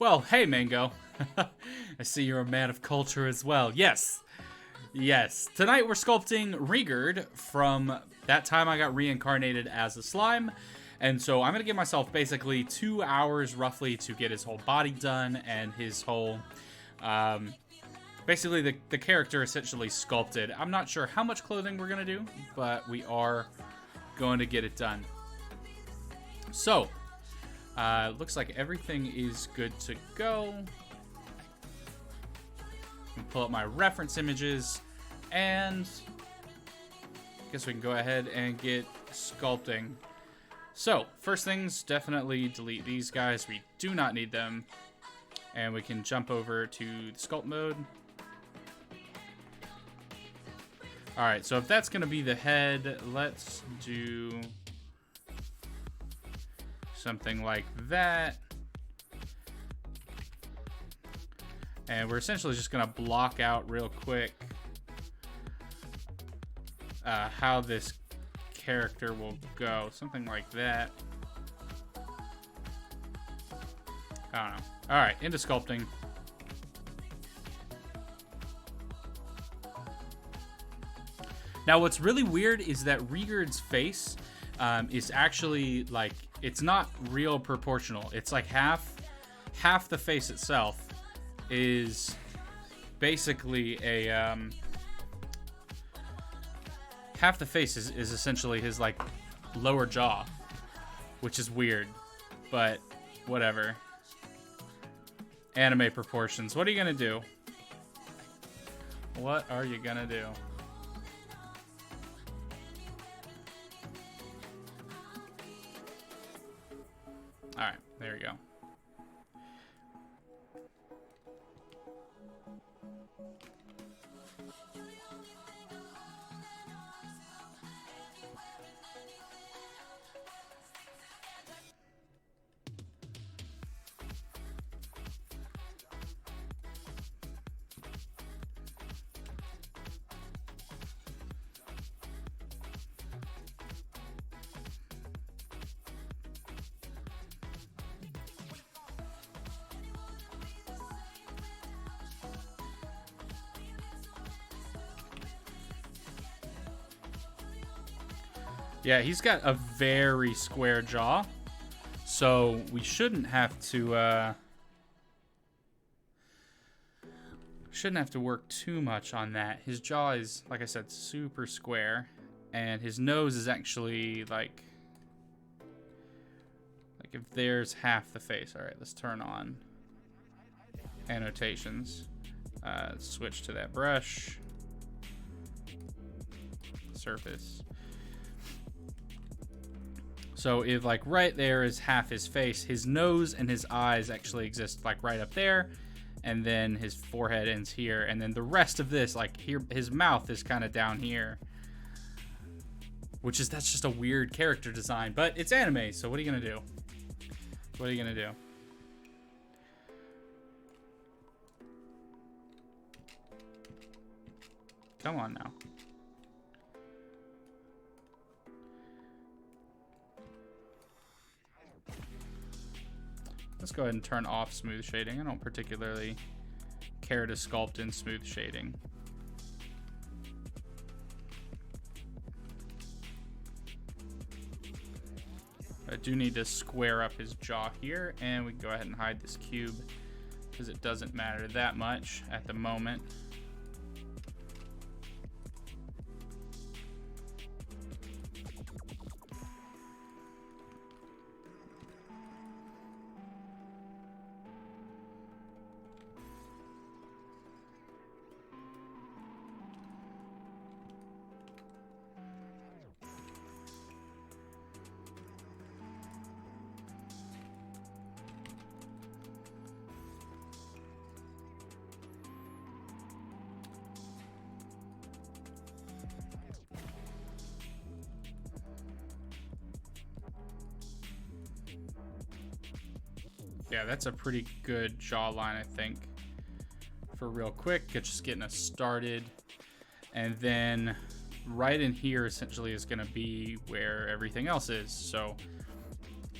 Well, hey, Mango. I see you're a man of culture as well. Yes. Yes. Tonight we're sculpting Rigurd from that time I got reincarnated as a slime. And so I'm going to give myself basically 2 hours roughly to get his whole body done and his whole... basically the character essentially sculpted. I'm not sure how much clothing we're going to do, but we are going to get it done. So... looks like everything is good to go. Pull up my reference images, and I guess we can go ahead and get sculpting. So, first things, definitely delete these guys. We do not need them. And we can jump over to the Sculpt Mode. Alright, so if that's going to be the head, let's do... something like that. And we're essentially just going to block out real quick how this character will go. Something like that. I don't know. Alright, into sculpting. Now what's really weird is that Rigurd's face is actually like... it's not real proportional. It's like half the face itself is basically a half the face is essentially his like lower jaw, which is weird, but whatever. Anime proportions. What are you gonna do? What are you gonna do? Alright, there we go. Yeah, he's got a very square jaw, so we shouldn't have to work too much on that. His jaw is, like I said, super square, and his nose is actually like if there's half the face. All right, let's turn on annotations. Switch to that brush, surface. So if like right there is half his face, his nose and his eyes actually exist like right up there, and then his forehead ends here, and then the rest of this, like here, his mouth is kind of down here, that's just a weird character design, but it's anime, so what are you gonna do? What are you gonna do? Come on now. Let's go ahead and turn off smooth shading. I don't particularly care to sculpt in smooth shading. I do need to square up his jaw here, and we can go ahead and hide this cube because it doesn't matter that much at the moment. Yeah, that's a pretty good jawline, I think, for real quick. Just getting us started. And then right in here essentially is going to be where everything else is. So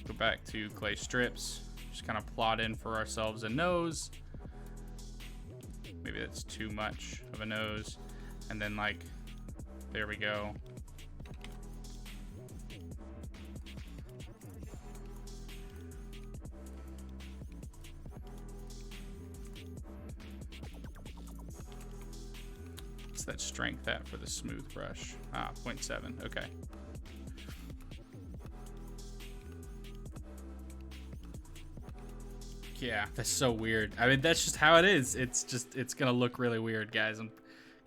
go back to clay strips, Just kind of plot in for ourselves a nose. Maybe that's too much of a nose. And then like, there we go. What's that strength at for the smooth brush? Ah, 0.7, okay. Yeah, that's so weird. I mean, that's just how it is. It's gonna look really weird, guys. I'm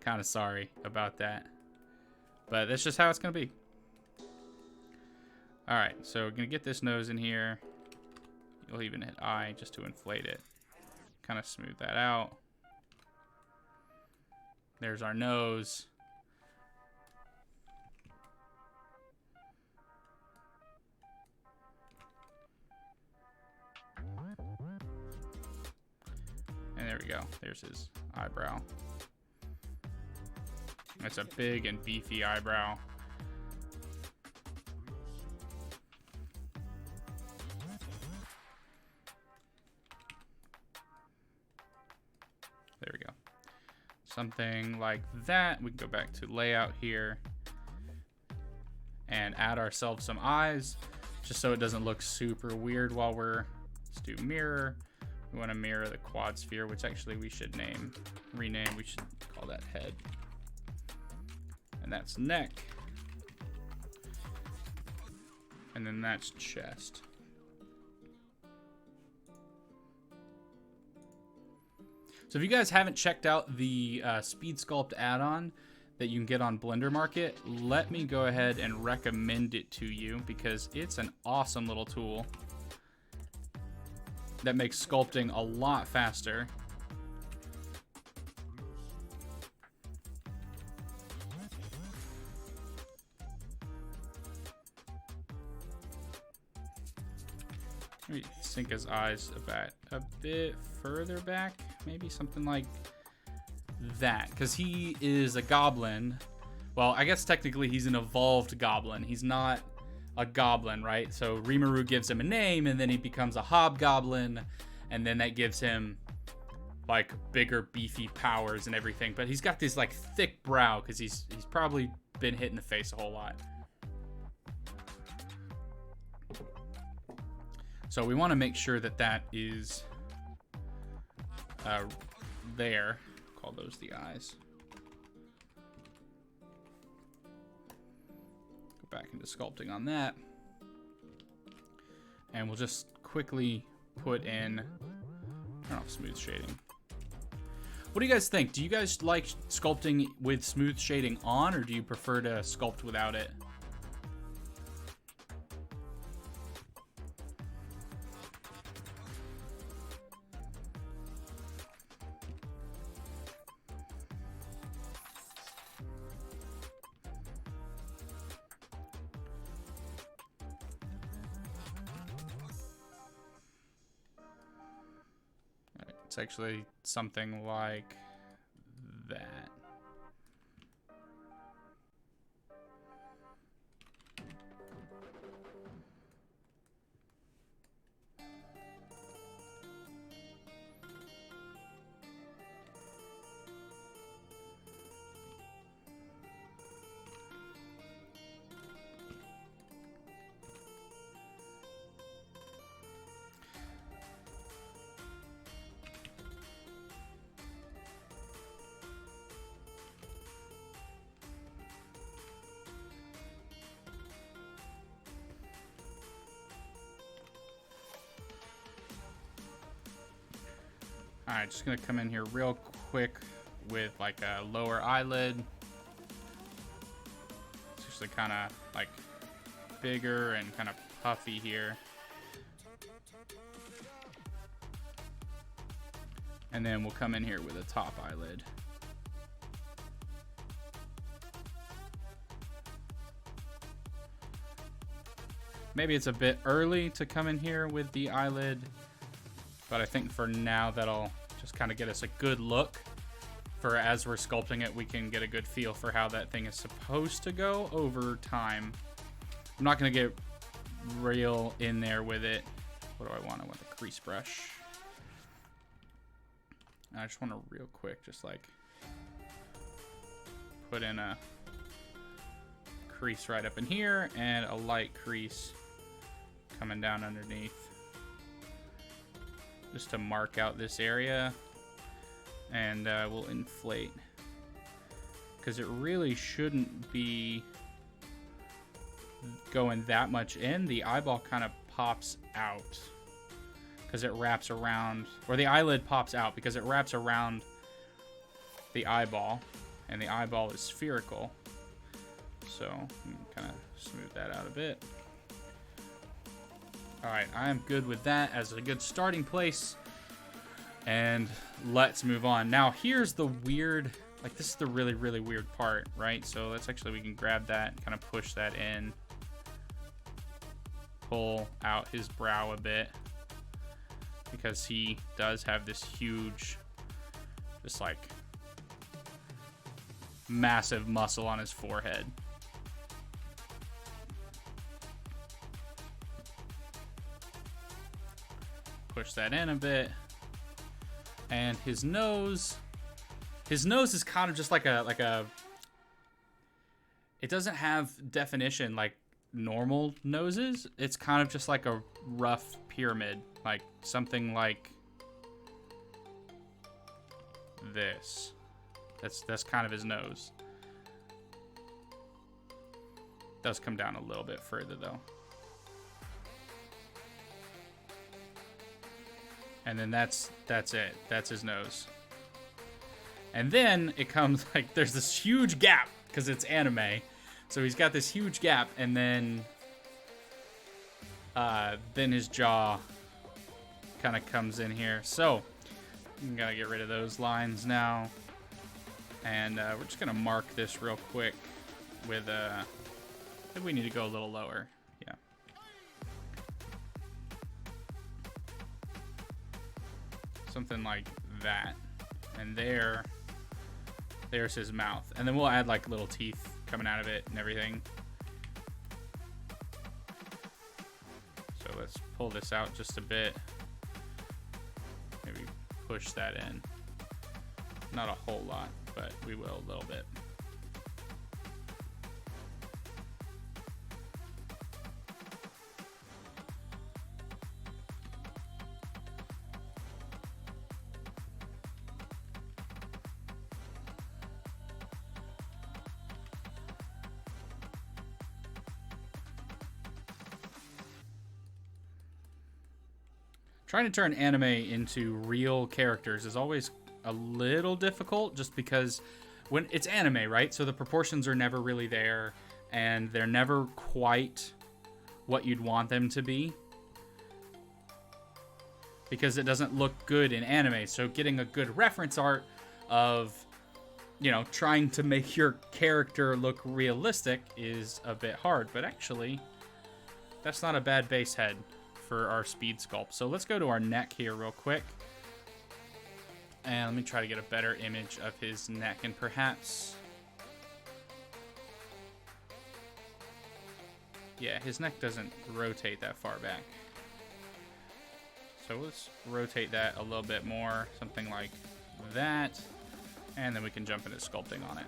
kind of sorry about that. But that's just how it's gonna be. All right, so we're gonna get this nose in here. You'll even hit I just to inflate it. Kind of smooth that out. There's our nose. And there we go. There's his eyebrow. That's a big and beefy eyebrow. There we go. Something like that. We can go back to layout here and add ourselves some eyes just so it doesn't look super weird while let's do mirror. We want to mirror the quad sphere, which actually we should rename. We should call that head. And that's neck. And then that's chest. So if you guys haven't checked out the Speed Sculpt add-on that you can get on Blender Market, let me go ahead and recommend it to you because it's an awesome little tool that makes sculpting a lot faster. Maybe sink his eyes a bit further back, maybe something like that, because he is a goblin. Well, I guess technically he's an evolved goblin. He's not a goblin, right? So Rimuru gives him a name, and then he becomes a hobgoblin, and then that gives him like bigger, beefy powers and everything. But he's got this like thick brow because he's probably been hit in the face a whole lot. So we want to make sure that that is there. Call those the eyes. Go back into sculpting on that. And we'll just quickly put in, turn off smooth shading. What do you guys think? Do you guys like sculpting with smooth shading on, or do you prefer to sculpt without it? It's actually something like that. Alright, just gonna come in here real quick with like a lower eyelid. It's usually kind of like bigger and kind of puffy here. And then we'll come in here with a top eyelid. Maybe it's a bit early to come in here with the eyelid, but I think for now that'll just kind of get us a good look. For as we're sculpting it, we can get a good feel for how that thing is supposed to go over time. I'm not going to get real in there with it What do I want? I want the crease brush. And I just want to real quick, just like put in a crease right up in here and a light crease coming down underneath, just to mark out this area. And we'll inflate, because it really shouldn't be going that much in. The eyeball kind of pops out because it wraps around, or the eyelid pops out because it wraps around the eyeball, and the eyeball is spherical. So kind of smooth that out a bit. All right, I am good with that as a good starting place. And let's move on. Now here's the weird, like this is the really, really weird part, right? So let's actually, we can grab that, kind of push that in, pull out his brow a bit, because he does have this huge, just like massive muscle on his forehead. Push that in a bit. And his nose is kind of just like a, it doesn't have definition like normal noses. It's kind of just like a rough pyramid, like something like this. That's kind of his nose. Does come down a little bit further though. And then that's it. That's his nose. And then it comes like there's this huge gap because it's anime. So he's got this huge gap, and then his jaw kind of comes in here. So I'm gonna get rid of those lines now, and we're just gonna mark this real quick with I think we need to go a little lower. Yeah. Something like that. And there's his mouth. And then we'll add like little teeth coming out of it and everything. So let's pull this out just a bit. Maybe push that in. Not a whole lot, but we will a little bit. Trying to turn anime into real characters is always a little difficult, just because when it's anime, right? So the proportions are never really there, and they're never quite what you'd want them to be, because it doesn't look good in anime. So getting a good reference art of, you know, trying to make your character look realistic is a bit hard, but actually that's not a bad base head for our speed sculpt. So let's go to our neck here real quick, and let me try to get a better image of his neck, and perhaps, yeah, his neck doesn't rotate that far back. So let's rotate that a little bit more, something like that, and then we can jump into sculpting on it.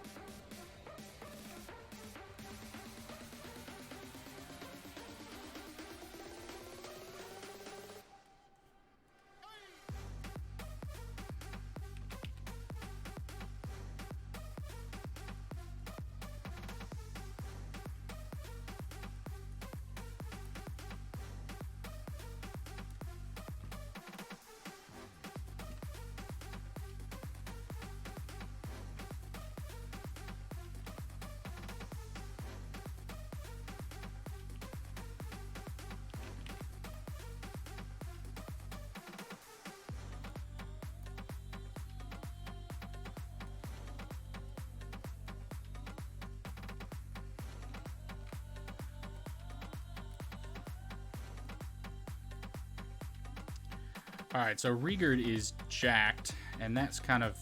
Alright, so Rigurd is jacked, and that's kind of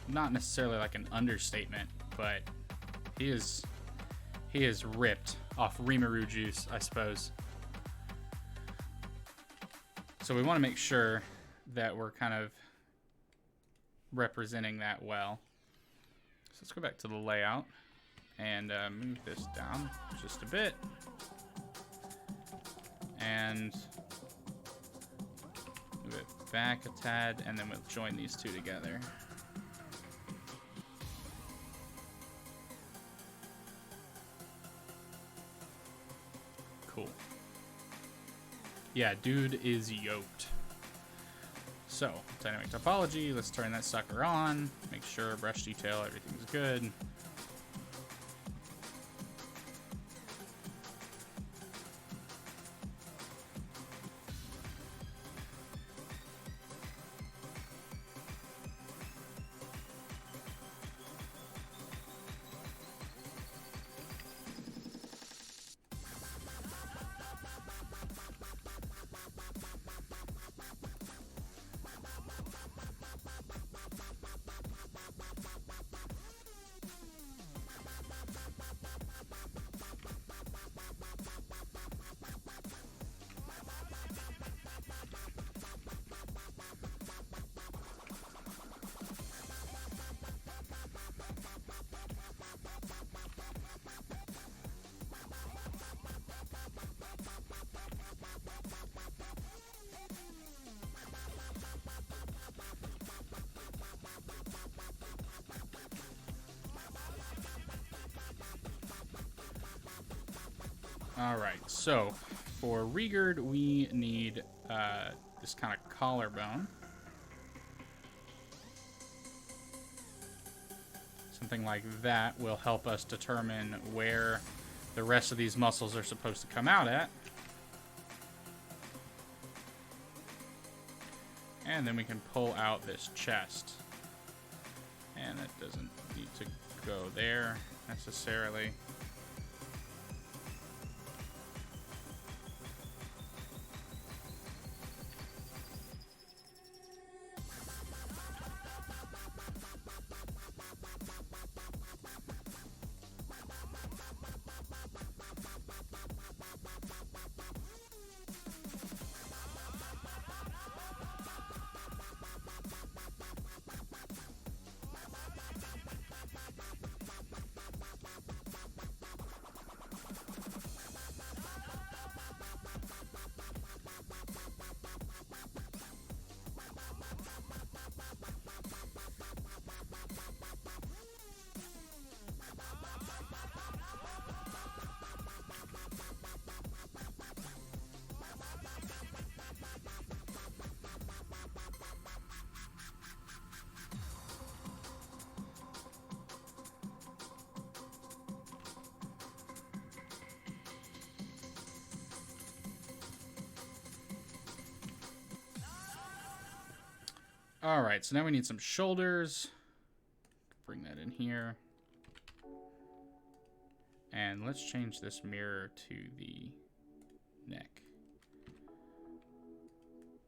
not necessarily like an understatement, but he is ripped off Rimuru juice, I suppose. So we want to make sure that we're kind of representing that well. So let's go back to the layout and move this down just a bit. And move it back a tad, and then we'll join these two together. Cool. Yeah, dude is yoked. So, dynamic topology, let's turn that sucker on, make sure brush detail, everything's good. Alright, so for Rigurd, we need this kind of collarbone. Something like that will help us determine where the rest of these muscles are supposed to come out at. And then we can pull out this chest. And it doesn't need to go there necessarily. Alright, so now we need some shoulders. Bring that in here. And let's change this mirror to the neck.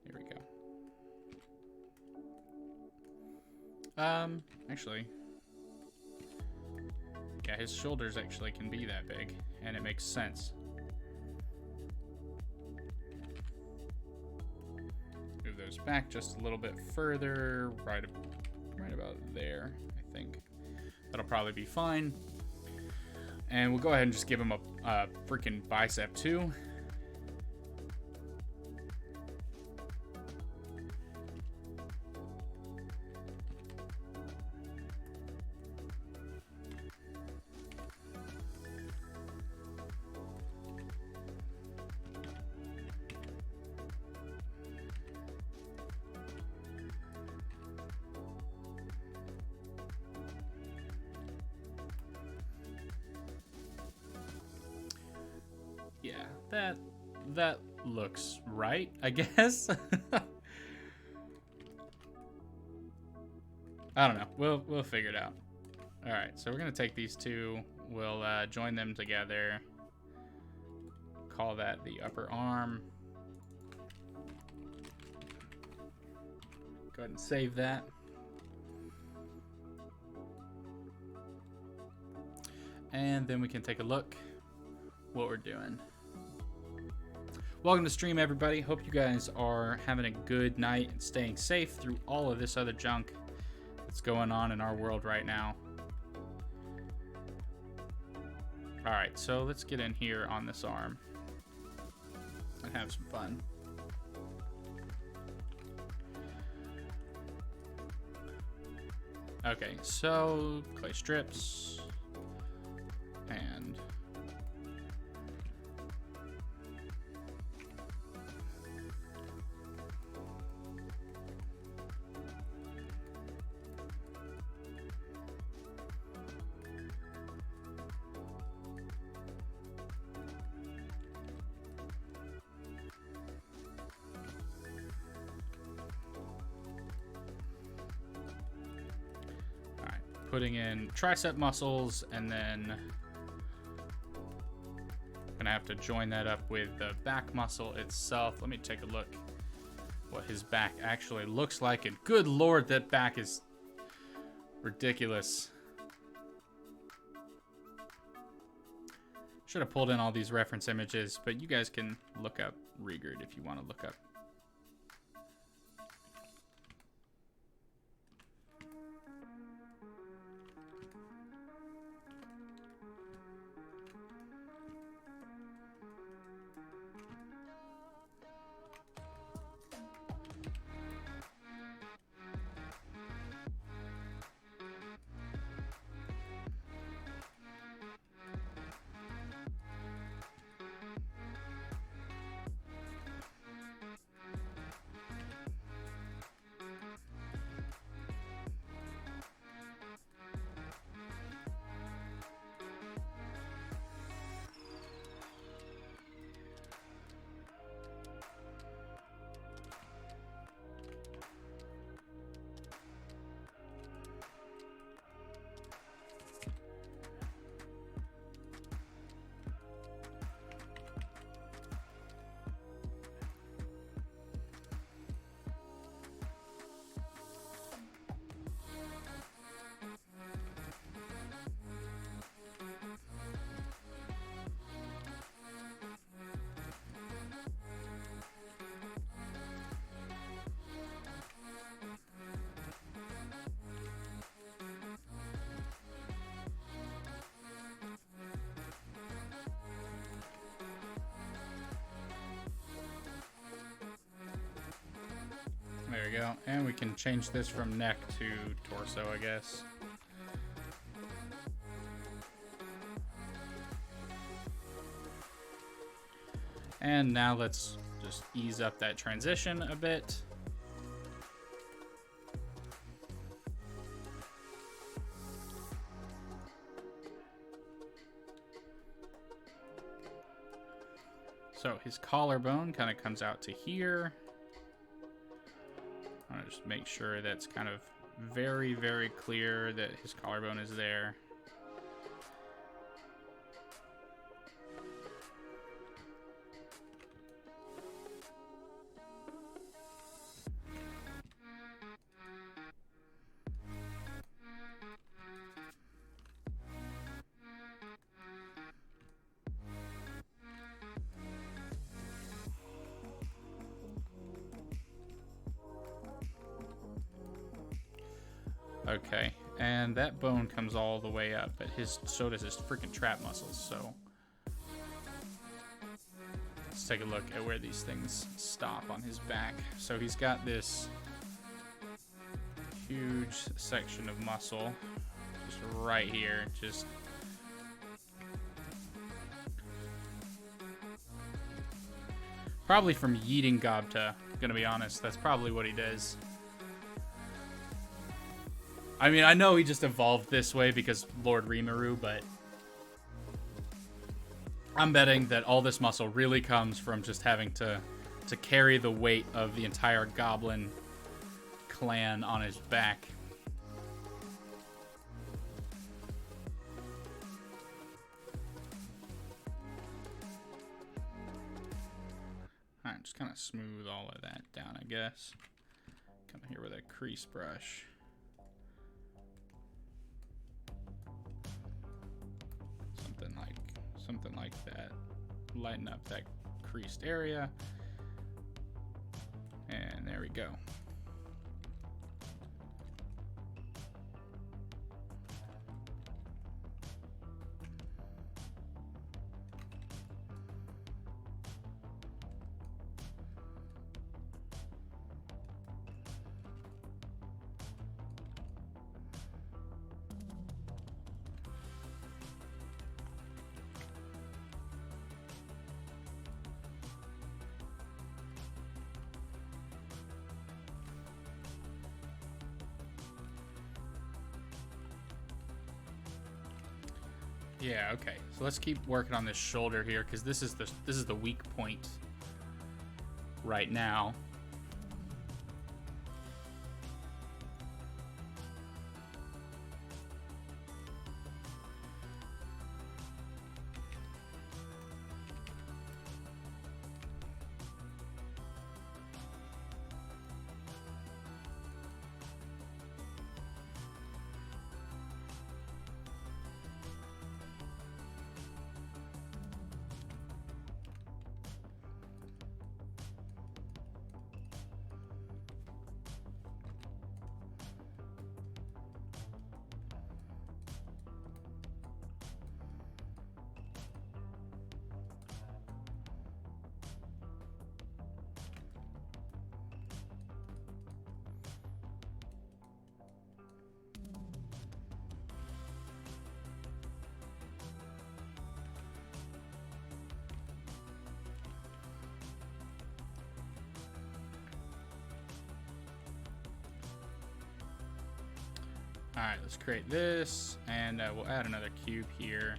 There we go. Actually, yeah, his shoulders actually can be that big, and it makes sense. Move those back just a little bit further, right about there, I think. That'll probably be fine. And we'll go ahead and just give him a freaking bicep too. Yeah, that looks right, I guess. I don't know. We'll figure it out. All right, so we're gonna take these two. We'll join them together. Call that the upper arm. Go ahead and save that. And then we can take a look what we're doing. Welcome to stream, everybody. Hope you guys are having a good night and staying safe through all of this other junk that's going on in our world right now. Alright, so let's get in here on this arm and have some fun. Okay, so clay strips and putting in tricep muscles, and then gonna have to join that up with the back muscle itself. Let me take a look what his back actually looks like, and good lord, that back is ridiculous. Should have pulled in all these reference images, but you guys can look up Rigurd if you want to look up. There we go. And we can change this from neck to torso, I guess. And now let's just ease up that transition a bit. So his collarbone kind of comes out to here. I want to just make sure that's kind of very, very clear that his collarbone is there. Okay, and that bone comes all the way up, but so does his freaking trap muscles, so let's take a look at where these things stop on his back. So he's got this huge section of muscle just right here, just probably from yeeting Gobta, gonna be honest. That's probably what he does. I mean, I know he just evolved this way because Lord Rimuru, but I'm betting that all this muscle really comes from just having to carry the weight of the entire goblin clan on his back. Alright, just kind of smooth all of that down, I guess. Come here with a crease brush. Something like that. Lighten up that increased area. And there we go. Yeah, okay. So let's keep working on this shoulder here, because this is the weak point right now. All right, let's create this, and we'll add another cube here.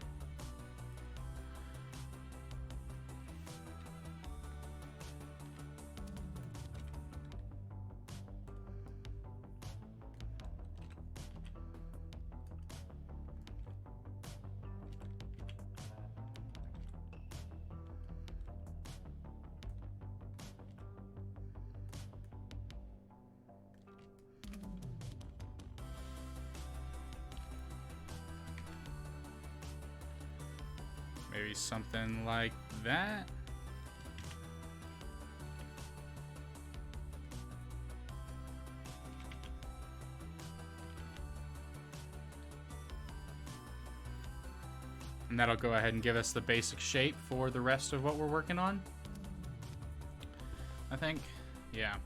Maybe something like that. And that'll go ahead and give us the basic shape for the rest of what we're working on, I think. Yeah.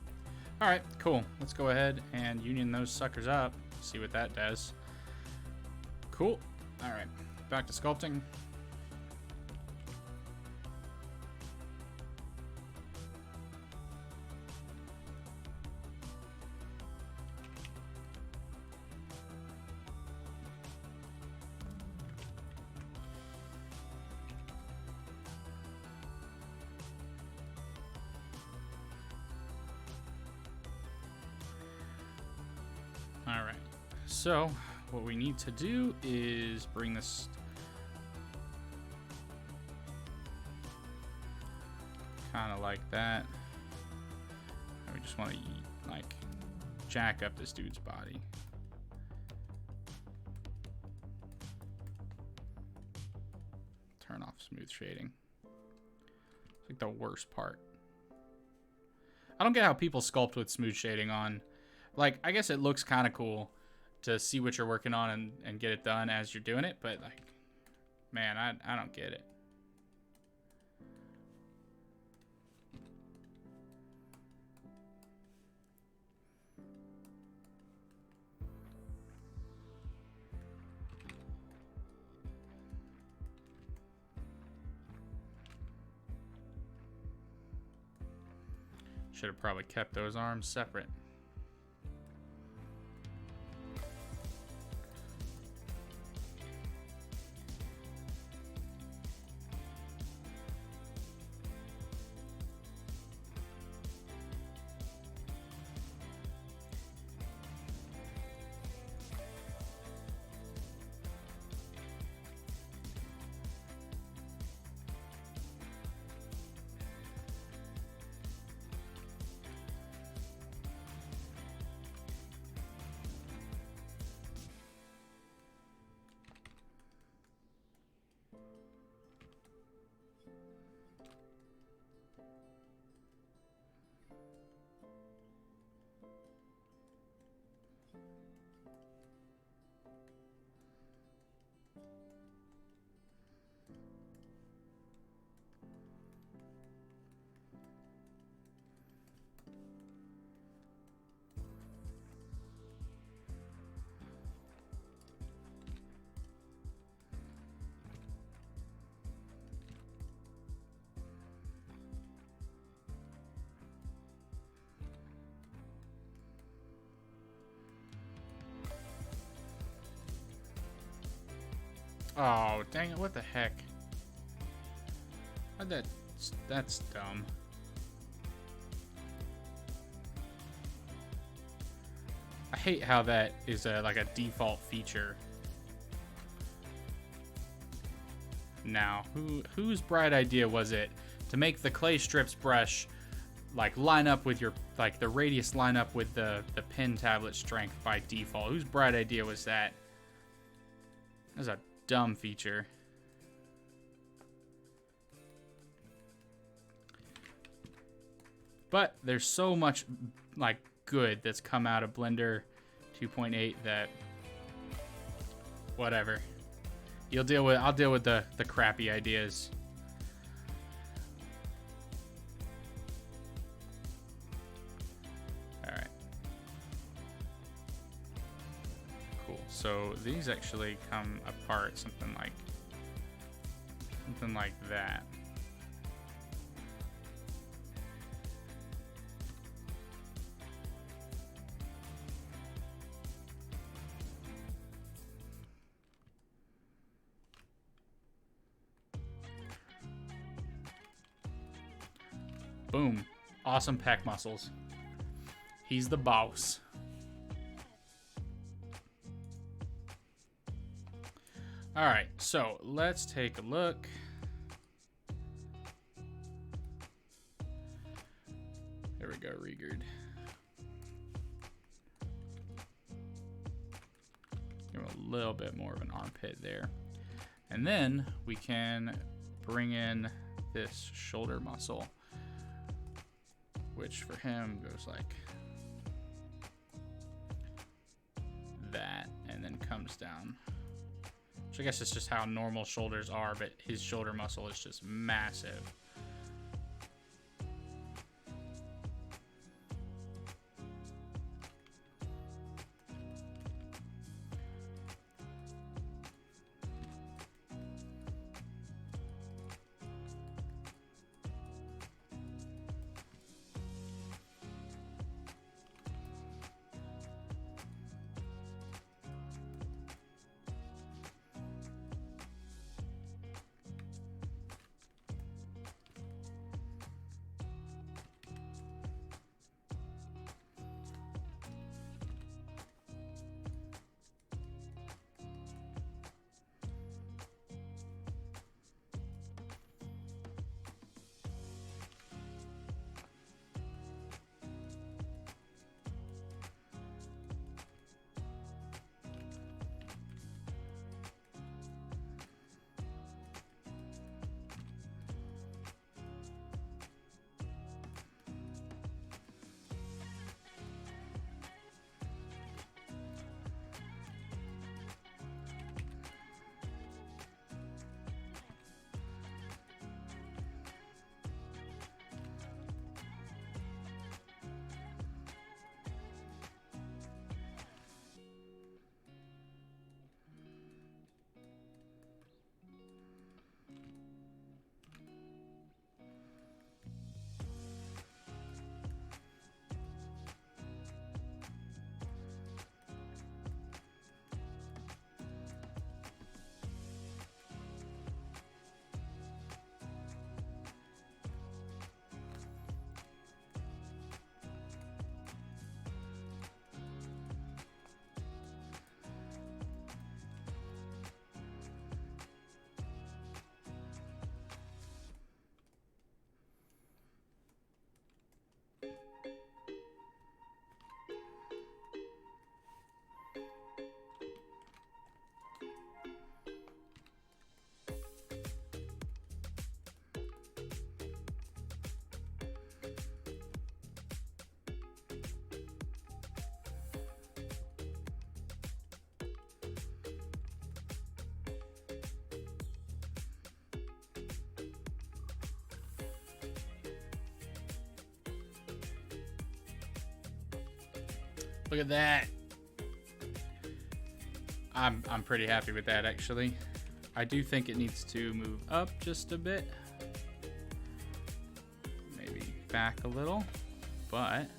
All right, cool. Let's go ahead and union those suckers up. See what that does. Cool. All right, back to sculpting. All right, so what we need to do is bring this kind of like that. And we just want to like jack up this dude's body. Turn off smooth shading. It's like the worst part. I don't get how people sculpt with smooth shading on. Like, I guess it looks kind of cool to see what you're working on and get it done as you're doing it, but like, man, I don't get it. Should have probably kept those arms separate. Oh, dang it, what the heck? That's dumb. I hate how that is like a default feature. Now, whose bright idea was it to make the clay strips brush like line up with your, like the radius line up with the pen tablet strength by default? Whose bright idea was that? That's a dumb feature. But there's so much like good that's come out of Blender 2.8 that whatever. I'll deal with the crappy ideas. All right. Cool. So these actually come apart something like that. Boom. Awesome pec muscles. He's the boss. All right, so let's take a look. There we go, Rigurd. Give him a little bit more of an armpit there. And then we can bring in this shoulder muscle, which for him goes like that and then comes down. Which I guess is just how normal shoulders are, but his shoulder muscle is just massive. Look at that. I'm pretty happy with that, actually. I do think it needs to move up just a bit. Maybe back a little, but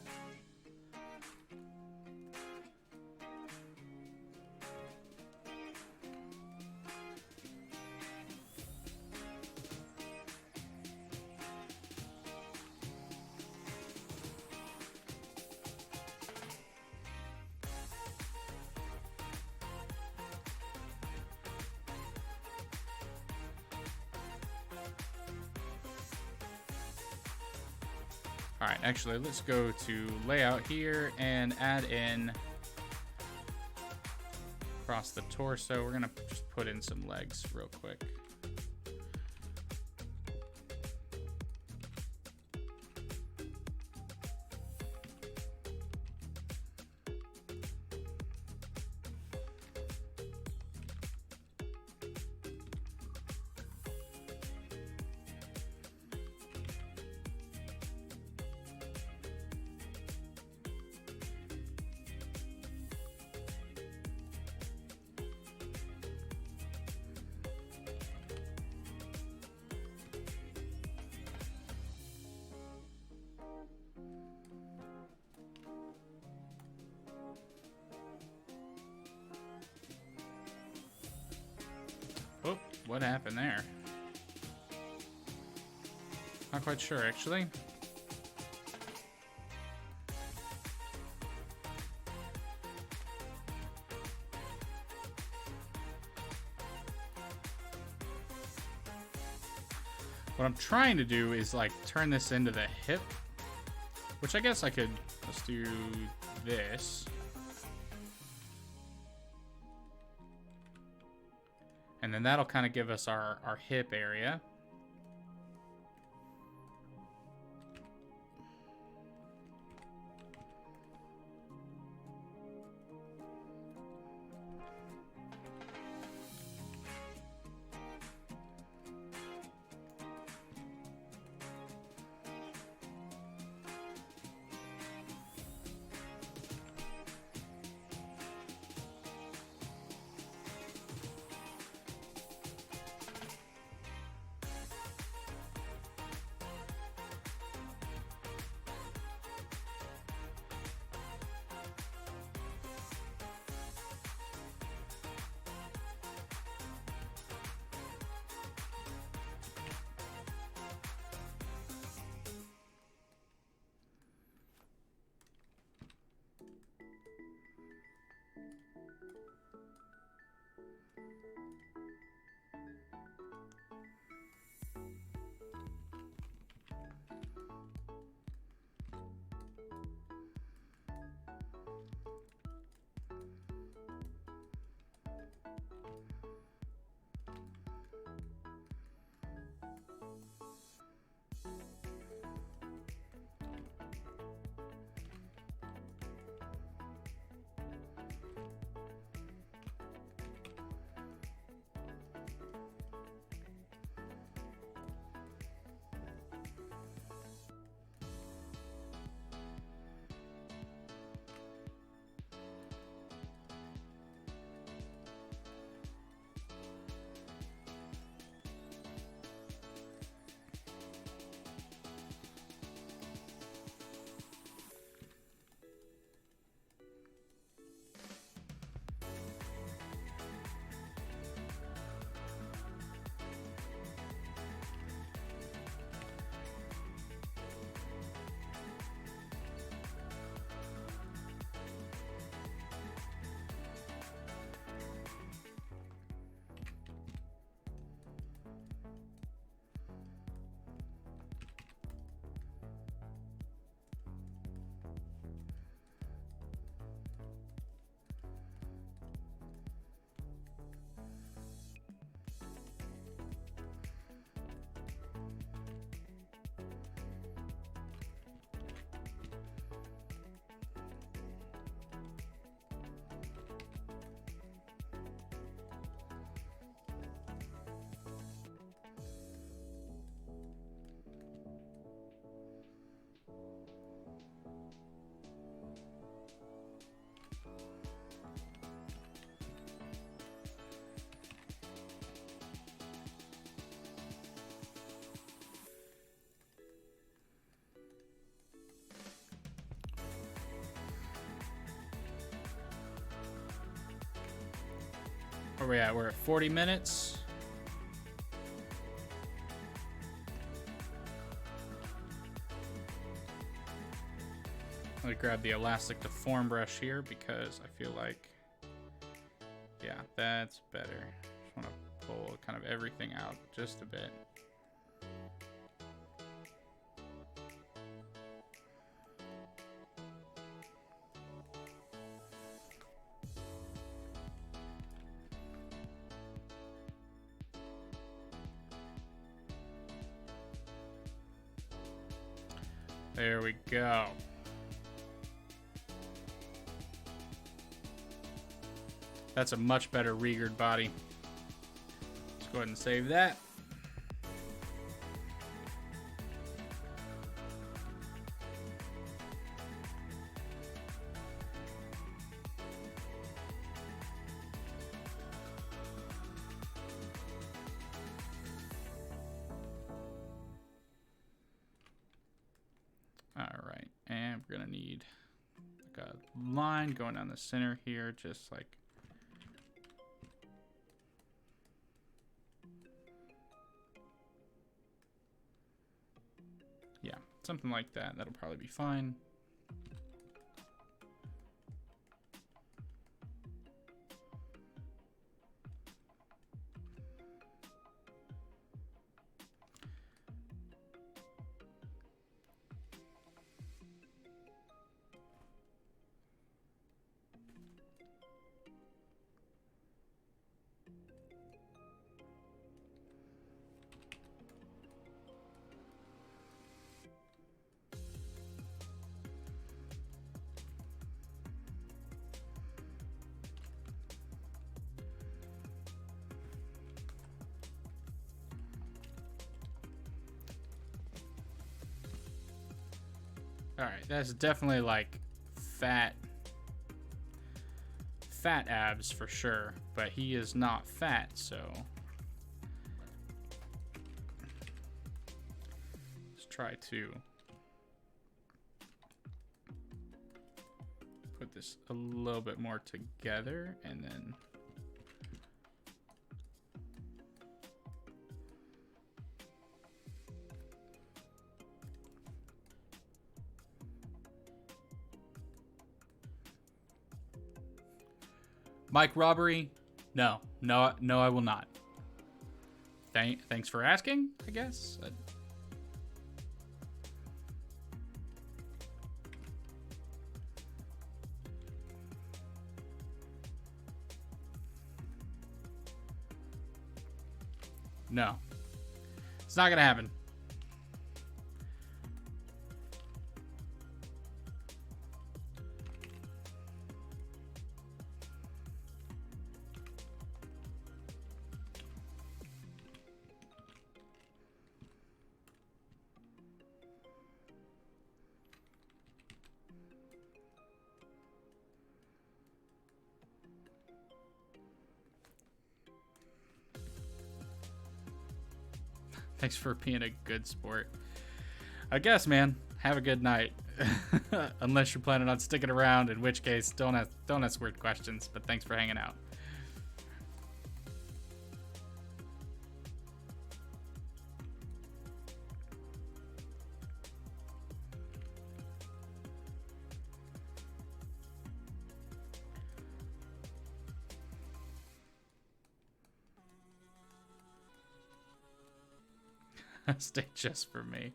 All right, actually, let's go to layout here and add in across the torso. We're gonna just put in some legs real quick. Oh, what happened there? Not quite sure, actually. What I'm trying to do is like turn this into the hip, which I guess I could, let's do this. And then that'll kind of give us our hip area. Where are we at? We're at 40 minutes. Let me grab the elastic deform brush here because I feel like, yeah, that's better. Just want to pull kind of everything out just a bit. There we go. That's a much better Rigurd body. Let's go ahead and save that. Alright, and we're gonna need like a line going down the center here, just like yeah, something like that. That'll probably be fine. Alright, that's definitely like fat abs for sure, but he is not fat, so let's try to put this a little bit more together and then Mike robbery? No, I will not. Thanks for asking, I guess. No, it's not gonna happen. Thanks for being a good sport. I guess, man. Have a good night. Unless you're planning on sticking around, in which case, don't ask weird questions. But thanks for hanging out. Stay just for me.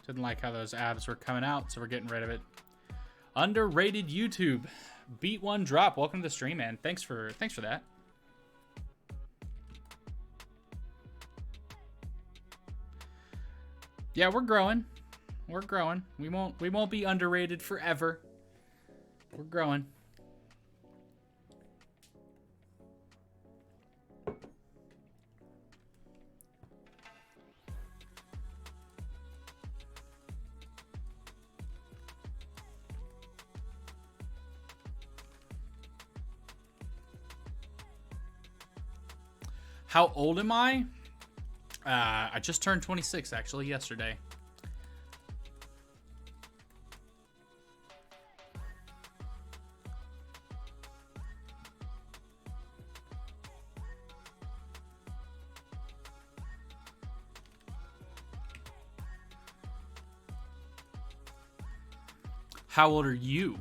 Didn't like how those abs were coming out, so we're getting rid of it. Underrated YouTube. Beat one drop. Welcome to the stream, man. Thanks for that. Yeah, we're growing. We're growing. We won't be underrated forever. We're growing. How old am I? I just turned 26, actually, yesterday. How old are you?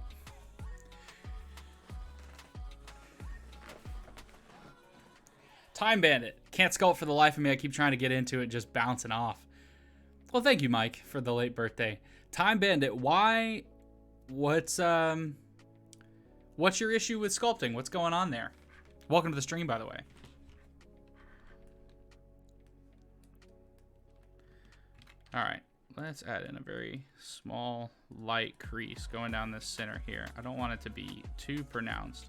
Time Bandit. Can't sculpt for the life of me. I keep trying to get into it, just bouncing off. Well, thank you, Mike, for the late birthday. Time Bandit, why? What's your issue with sculpting? What's going on there? Welcome to the stream, by the way. All right, let's add in a very small, light crease going down the center here. I don't want it to be too pronounced.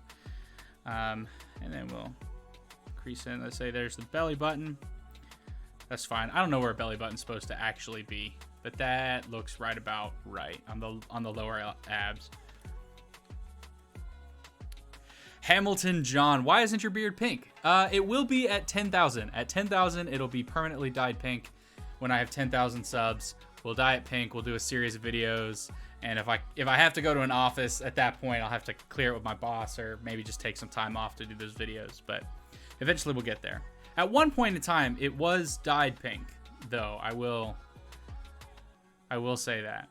And then we'll crease in. Let's say there's the belly button. That's fine. I don't know where a belly button's supposed to actually be, but that looks right about right on the lower abs. Hamilton John, why isn't your beard pink? It will be at 10,000. At 10,000, it'll be permanently dyed pink. When I have 10,000 subs, we'll dye it pink. We'll do a series of videos, and if I have to go to an office at that point, I'll have to clear it with my boss, or maybe just take some time off to do those videos. But eventually, we'll get there. At one point in time, it was dyed pink, though. I will say that.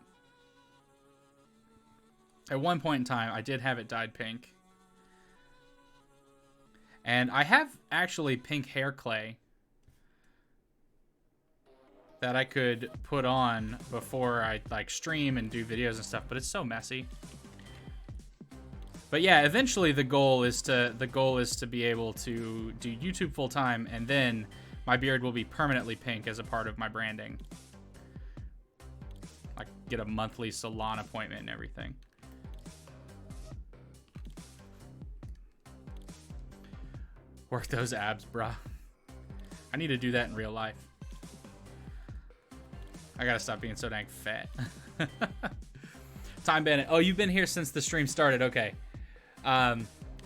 At one point in time, I did have it dyed pink. And I have actually pink hair clay that I could put on before I like stream and do videos and stuff, but it's so messy. But yeah, eventually the goal is to be able to do YouTube full time, and then my beard will be permanently pink as a part of my branding. I get a monthly salon appointment and everything. Work those abs, bruh. I need to do that in real life. I gotta stop being so dang fat. Time Bandit. Oh, you've been here since the stream started. Okay.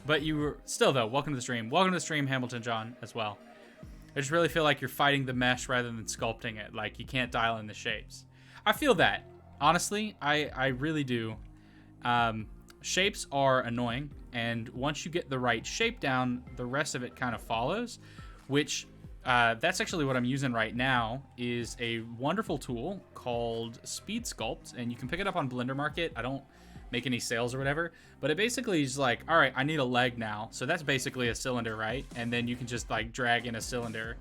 But you were still, though. Welcome to the stream. Welcome to the stream, Hamilton John, as well. I just really feel like you're fighting the mesh rather than sculpting it. Like, you can't dial in the shapes. I feel that. Honestly, I really do. Shapes are annoying, and once you get the right shape down, the rest of it kind of follows, which that's actually what I'm using right now, is a wonderful tool called Speed Sculpt, and you can pick it up on Blender Market. I don't make any sales or whatever, but it basically is like, all right, I need a leg now, so that's basically a cylinder, right? And then you can just like drag in a cylinder,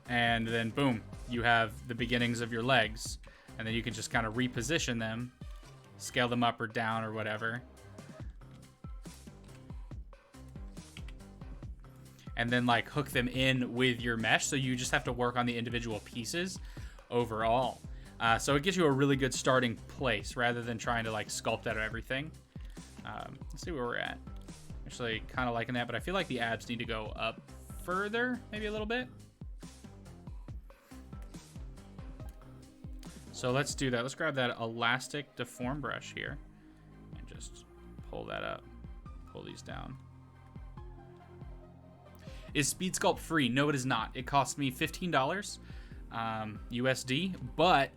and then boom, you have the beginnings of your legs, and then you can just kind of reposition them, scale them up or down or whatever, and then like hook them in with your mesh, so you just have to work on the individual pieces overall. So it gives you a really good starting place rather than trying to like sculpt out of everything. Let's see where we're at. Actually kind of liking that, but I feel like the abs need to go up further, maybe a little bit. So let's do that. Let's grab that elastic deform brush here and just pull that up, pull these down. Is Speed Sculpt free? No, it is not. It cost me $15 USD, but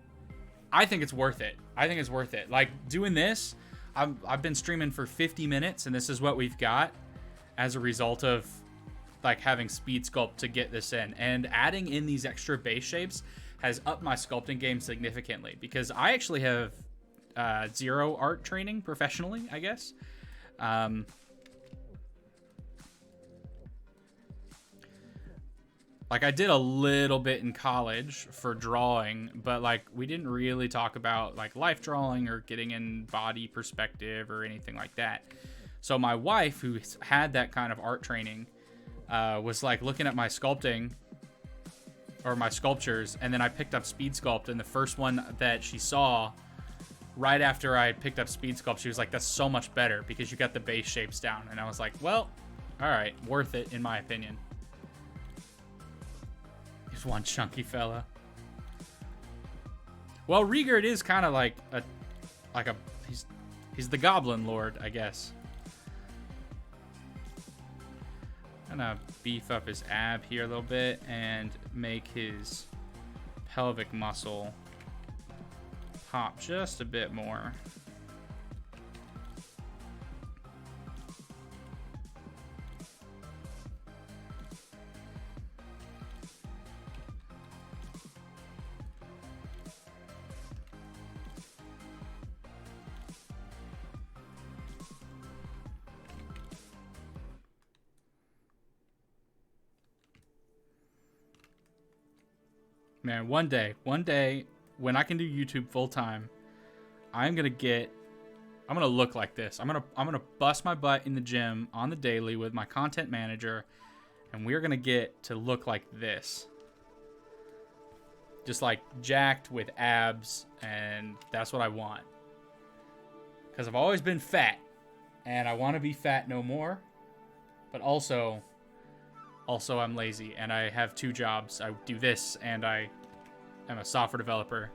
I think it's worth it. I think it's worth it. Like doing this, I've been streaming for 50 minutes, and this is what we've got as a result of like having Speed Sculpt to get this in. And adding in these extra base shapes has upped my sculpting game significantly, because I actually have zero art training professionally, I guess. Like I did a little bit in college for drawing, but like we didn't really talk about like life drawing or getting in body perspective or anything like that. So my wife, who had that kind of art training, was like looking at my sculpting or my sculptures, and then I picked up Speed Sculpt, and the first one that she saw right after I picked up Speed Sculpt, she was like, that's so much better because you got the base shapes down. And I was like, well, all right, worth it in my opinion. Here's one chunky fella. Well, Rigurd is kind of like a he's the Goblin Lord, I guess. I gonna beef up his ab here a little bit and make his pelvic muscle pop just a bit more. Man, one day, when I can do YouTube full time, I'm gonna look like this. I'm gonna bust my butt in the gym on the daily with my content manager, and we're gonna get to look like this. Just like jacked with abs, and that's what I want. Because I've always been fat, and I want to be fat no more. But also I'm lazy, and I have 2 jobs. I do this, and I am a software developer.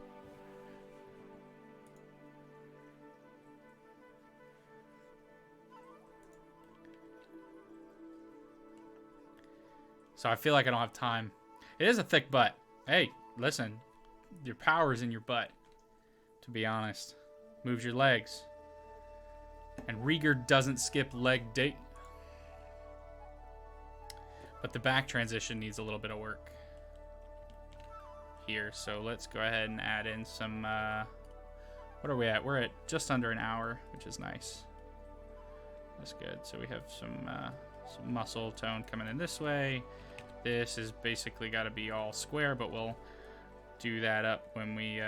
So I feel like I don't have time. It is a thick butt. Hey, listen. Your power's in your butt, to be honest. Moves your legs. And Rigurd doesn't skip leg day. But the back transition needs a little bit of work here. So let's go ahead and add in some, what are we at? We're at just under an hour, which is nice. That's good. So we have some muscle tone coming in this way. This is basically got to be all square, but we'll do that up when we,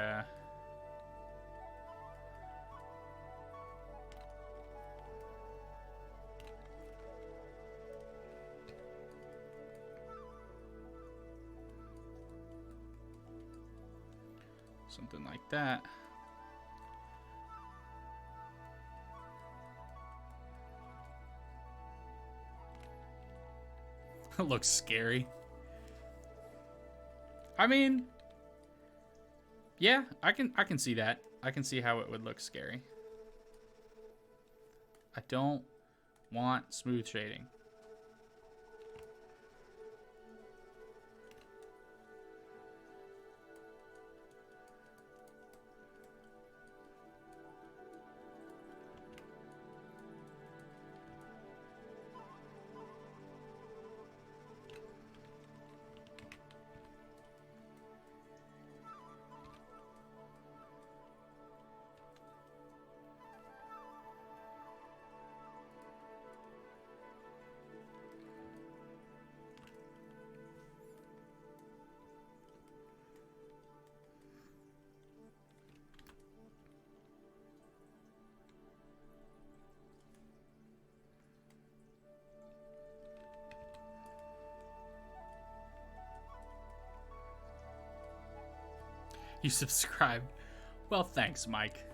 something like that. It looks scary. I mean, yeah, I can see that. I can see how it would look scary. I don't want smooth shading. You subscribed. Well, thanks, Mike.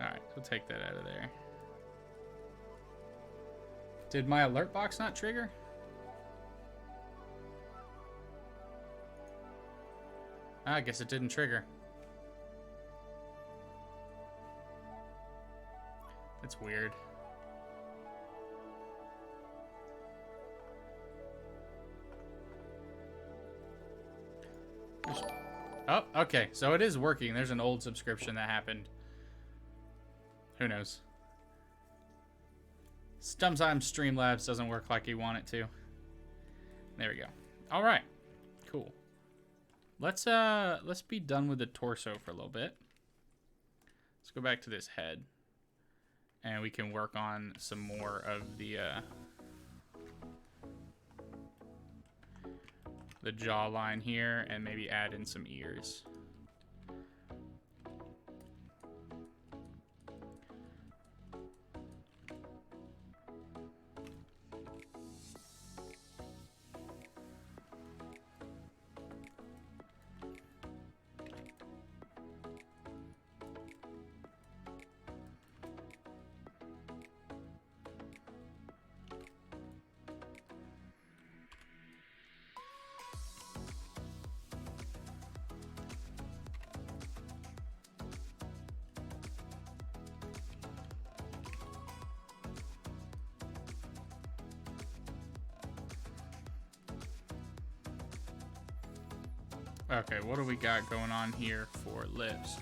Alright, we'll take that out of there. Did my alert box not trigger? I guess it didn't trigger. That's weird. Oh, okay. So it is working. There's an old subscription that happened. Who knows? Sometimes Streamlabs doesn't work like you want it to. There we go. All right. Cool. Let's be done with the torso for a little bit. Let's go back to this head. And we can work on some more of the jawline here, and maybe add in some ears. Okay, what do we got going on here for lips?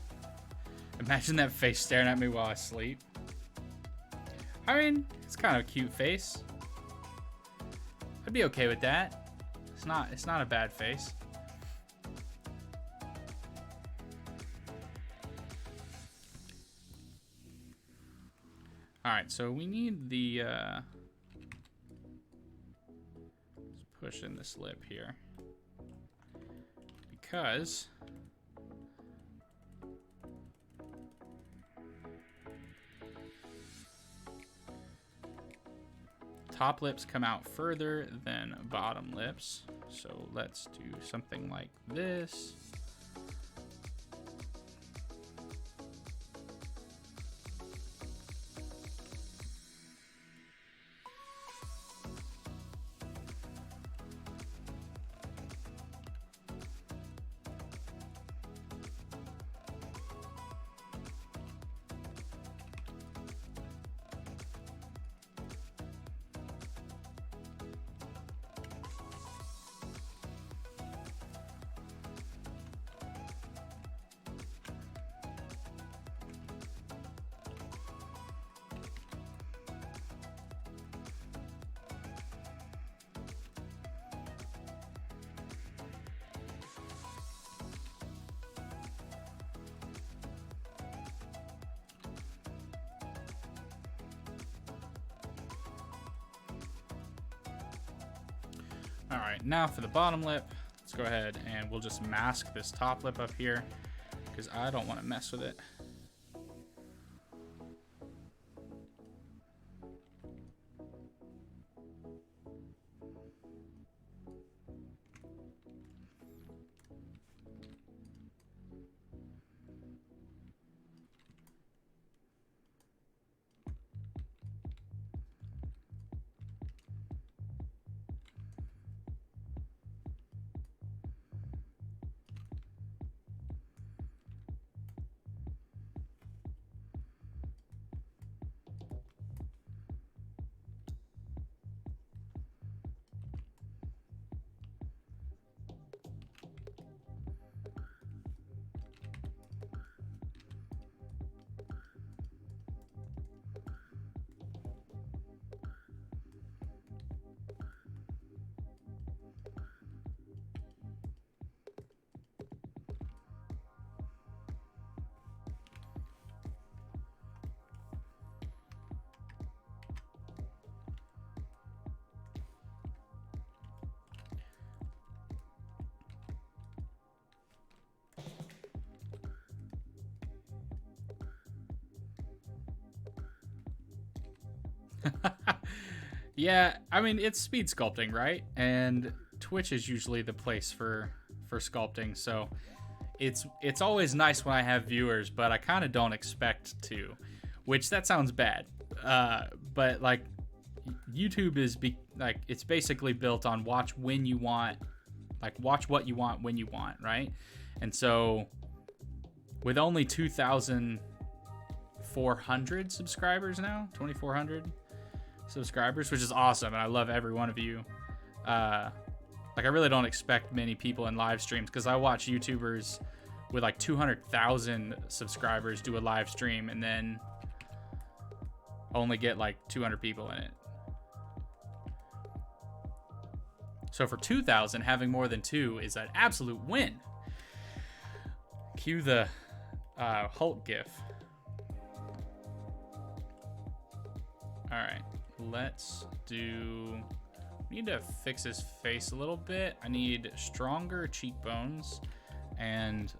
Imagine that face staring at me while I sleep. I mean, it's kind of a cute face. I'd be okay with that. It's not a bad face. All right, so we need the let's push in this lip here because top lips come out further than bottom lips. So let's do something like this. All right, now for the bottom lip, let's go ahead and we'll just mask this top lip up here because I don't want to mess with it. Yeah, I mean, it's speed sculpting, right? And Twitch is usually the place for sculpting, so it's always nice when I have viewers, but I kind of don't expect to, which that sounds bad. But like YouTube is it's basically built on watch when you want, like watch what you want when you want, right? And so with only 2,400 subscribers now, 2,400 subscribers, which is awesome, and I love every one of you. Like, I really don't expect many people in live streams because I watch YouTubers with like 200,000 subscribers do a live stream and then only get like 200 people in it. So for 2,000, having more than 2 is an absolute win. Cue the Hulk gif. All right, let's do... I need to fix his face a little bit. I need stronger cheekbones and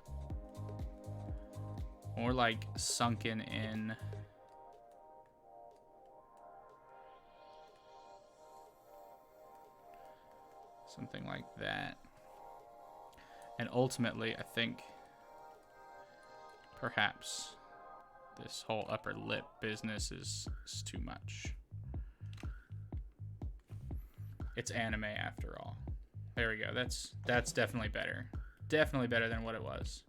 more like sunken in. Something like that. And ultimately, I think perhaps this whole upper lip business is too much. It's anime after all. There we go. That's definitely better. Definitely better than what it was.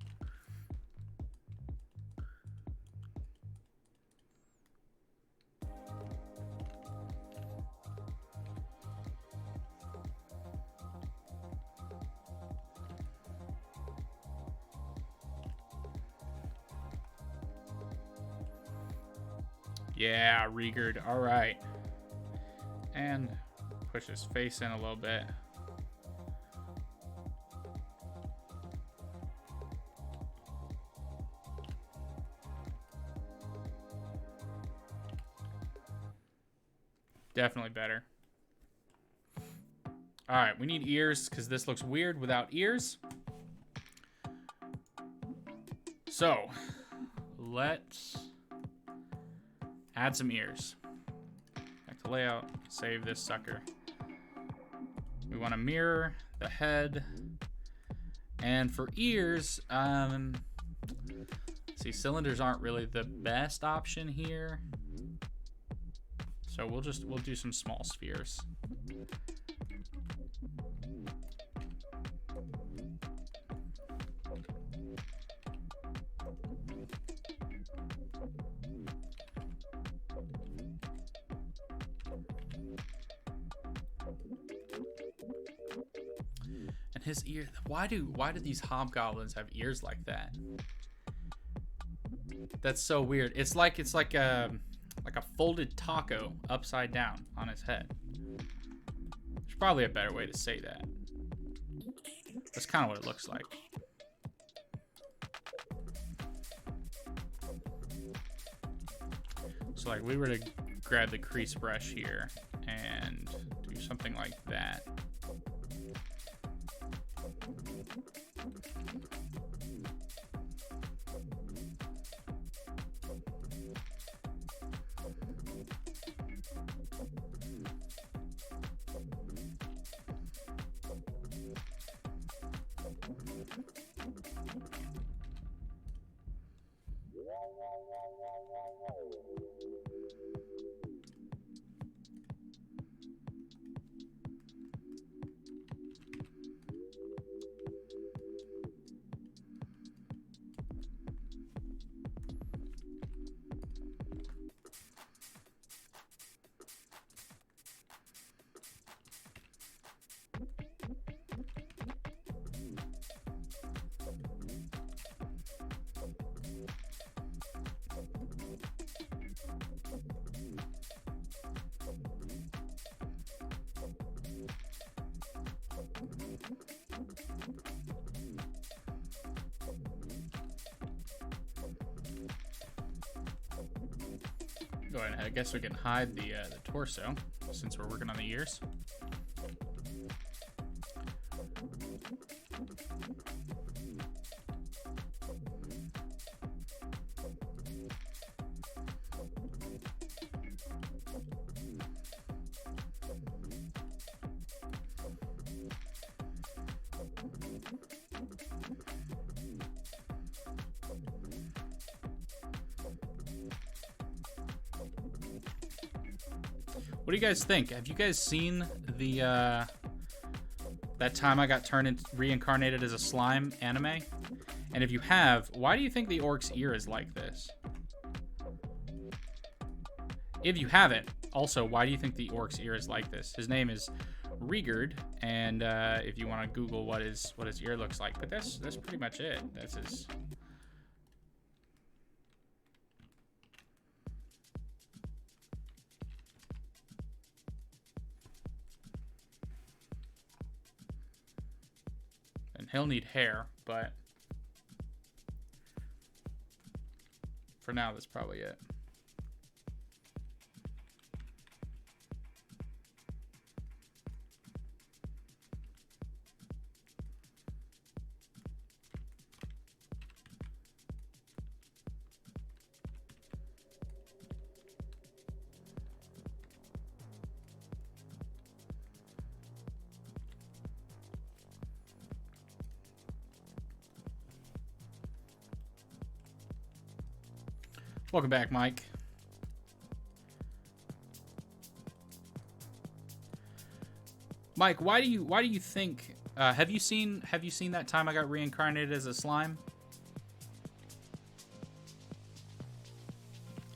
Yeah, Rigurd. All right. And push his face in a little bit. Definitely better. All right, we need ears because this looks weird without ears. So, let's add some ears. Back to layout, save this sucker. We want to mirror the head. And for ears, see, cylinders aren't really the best option here. So we'll do some small spheres. And his ear, why do these hobgoblins have ears like that? That's so weird. It's like a folded taco upside down on his head. There's probably a better way to say that. That's kind of what it looks like. So like we were to grab the crease brush here and do something like that. Go ahead. I guess we can hide the torso since we're working on the ears. What do you guys think? Have you guys seen the that time I got reincarnated as a slime anime? And if you have, why do you think the orc's ear is like this? If you haven't, also, why do you think the orc's ear is like this? His name is Rigurd, and if you want to Google what his ear looks like, but that's pretty much it. That's his. He'll need hair, but for now, that's probably it. Welcome back, Mike. Mike, why do you think? Have you seen that time I got reincarnated as a slime?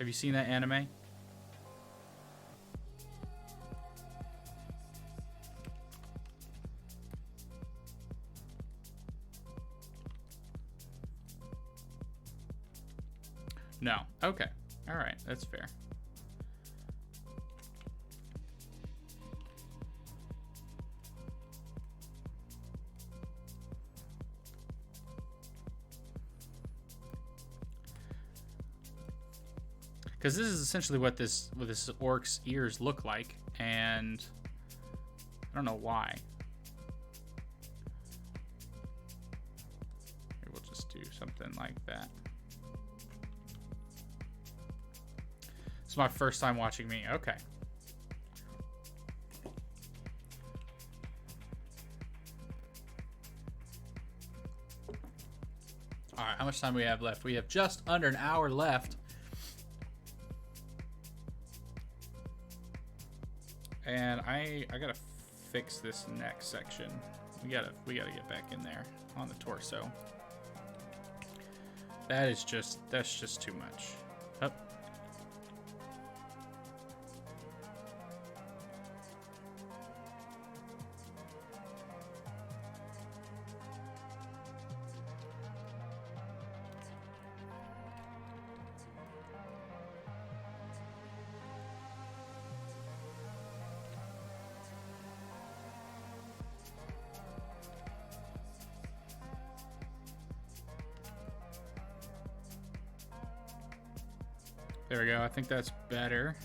Have you seen that anime? No. Okay. All right. That's fair. Because this is essentially what this orc's ears look like, and I don't know why. Maybe we'll just do something like that. It's my first time watching me. Okay. All right, how much time do we have left? We have just under an hour left. And I gotta fix this neck section. We gotta get back in there on the torso. That's just too much. Up. There we go. I think that's better.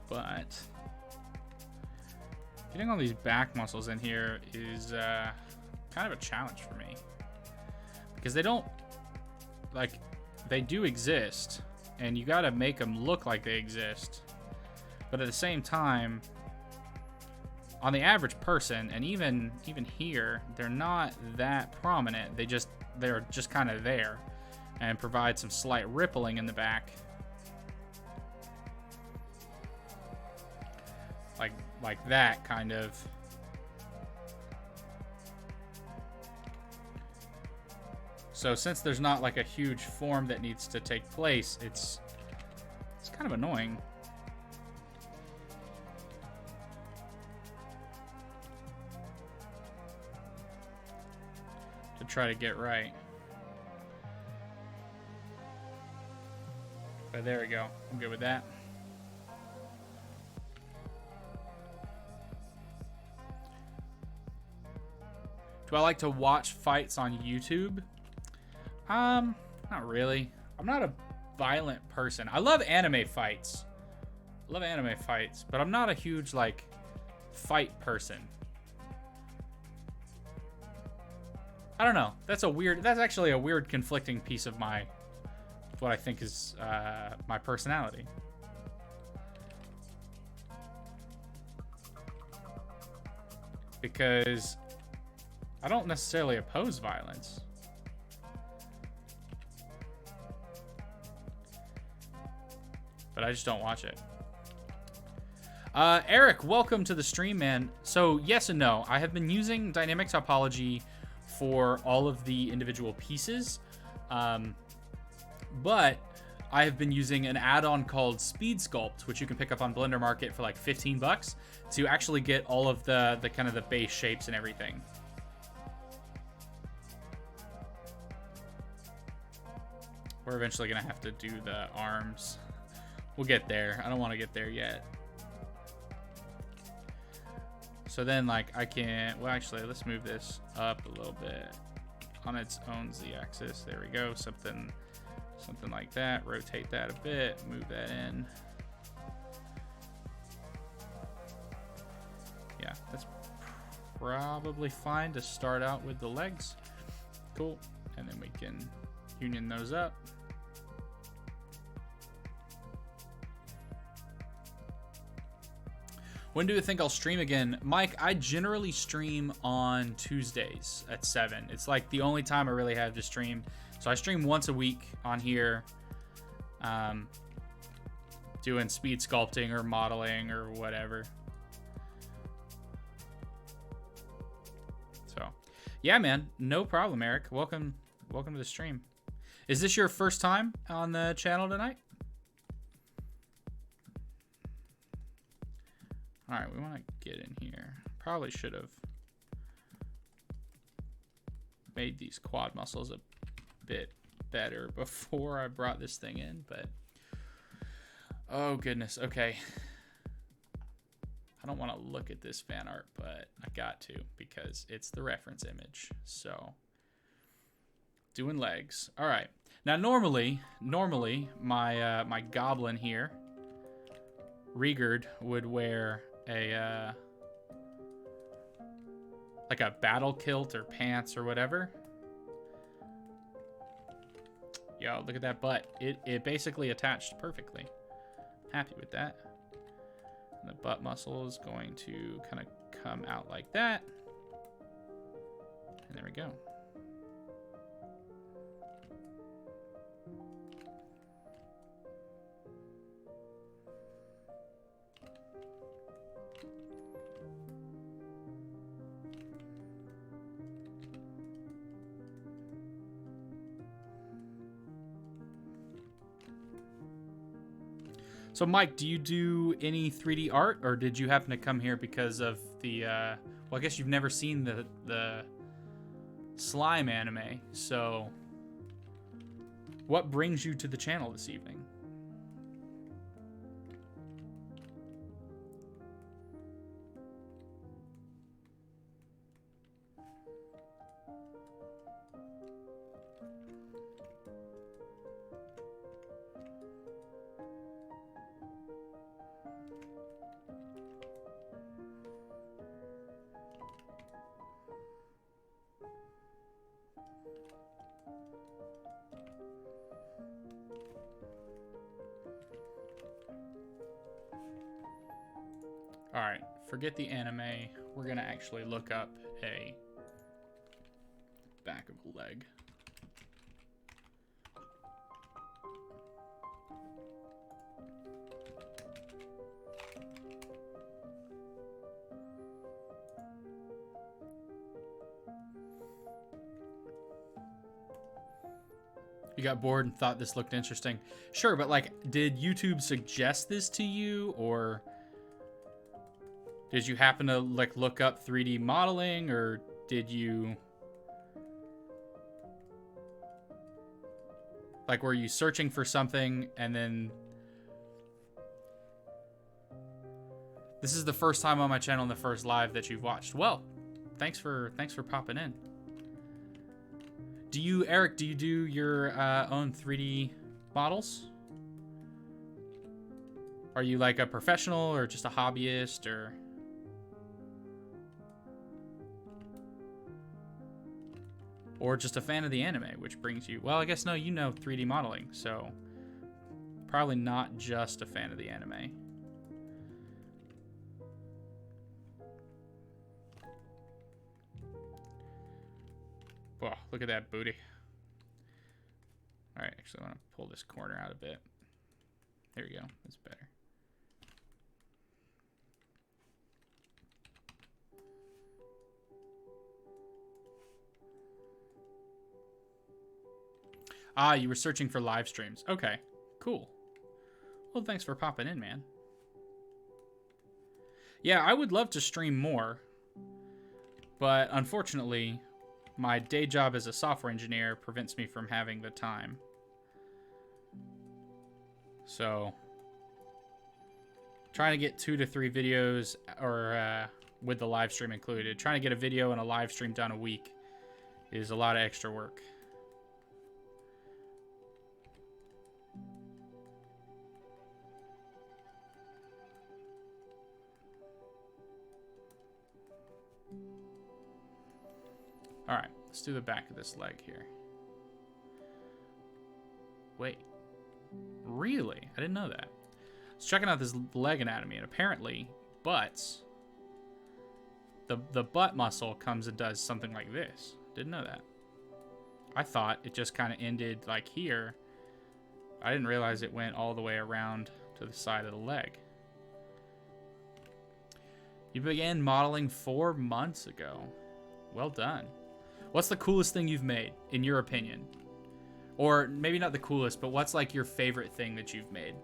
But getting all these back muscles in here is kind of a challenge for me. Because they don't, like, they do exist, and you gotta make them look like they exist. But at the same time, on the average person, and even here, they're not that prominent. They're just kind of there and provide some slight rippling in the back. Like that kind of. So since there's not like a huge form that needs to take place, it's kind of annoying. Try to get right. But there we go. I'm good with that. Do I like to watch fights on YouTube? Not really. I'm not a violent person. I love anime fights. But I'm not a huge like fight person. I don't know. That's actually a weird conflicting piece of what I think is my personality. Because I don't necessarily oppose violence. But I just don't watch it. Eric, welcome to the stream, man. So yes and no. I have been using dynamic topology for all of the individual pieces, but I have been using an add-on called Speed Sculpt, which you can pick up on Blender Market for like 15 bucks to actually get all of the kind of the base shapes and everything. We're eventually gonna have to do the arms. We'll get there. I don't want to get there yet. So then, like, I can, well, actually, let's move this up a little bit on its own z-axis. There we go. Something like that. Rotate that a bit. Move that in. Yeah, that's probably fine to start out with the legs. Cool. And then we can union those up. When do you think I'll stream again? Mike, I generally stream on Tuesdays at 7. It's like the only time I really have to stream. So I stream once a week on here, doing speed sculpting or modeling or whatever. So, yeah, man, no problem, Eric. Welcome to the stream. Is this your first time on the channel tonight? All right, we want to get in here. Probably should have made these quad muscles a bit better before I brought this thing in, but oh goodness, okay. I don't want to look at this fan art, but I got to because it's the reference image. So, doing legs. All right. Now, normally, my my goblin here, Rigurd, would wear a like a battle kilt or pants or whatever. Yo, look at that butt. It basically attached perfectly. Happy with that. And the butt muscle is going to kind of come out like that. And there we go. So, Mike, do you do any 3D art, or did you happen to come here because of the, well, I guess you've never seen the slime anime, so what brings you to the channel this evening? All right, forget the anime. We're gonna actually look up a back of a leg. You got bored and thought this looked interesting. Sure, but like, did YouTube suggest this to you, or did you happen to like look up 3D modeling, or did you like, were you searching for something and then this is the first time on my channel and the first live that you've watched? Well, thanks for popping in. Do you, Eric, do you do your own 3D models? Are you like a professional or just a hobbyist, or just a fan of the anime, which brings you, well, I guess no, you know 3D modeling, so probably not just a fan of the anime. Whoa, look at that booty. All right, actually, I want to pull this corner out a bit. There we go, that's better. Ah, you were searching for live streams. Okay, cool. Well, thanks for popping in, man. Yeah, I would love to stream more, but unfortunately, my day job as a software engineer prevents me from having the time. So, trying to get 2 to 3 videos, or with the live stream included, trying to get a video and a live stream done a week is a lot of extra work. All right, let's do the back of this leg here. Wait, really? I didn't know that. I was checking out this leg anatomy, and apparently butts, the butt muscle comes and does something like this. Didn't know that. I thought it just kind of ended like here. I didn't realize it went all the way around to the side of the leg. You began modeling 4 months ago. Well done. What's the coolest thing you've made, in your opinion? Or maybe not the coolest, but what's like your favorite thing that you've made?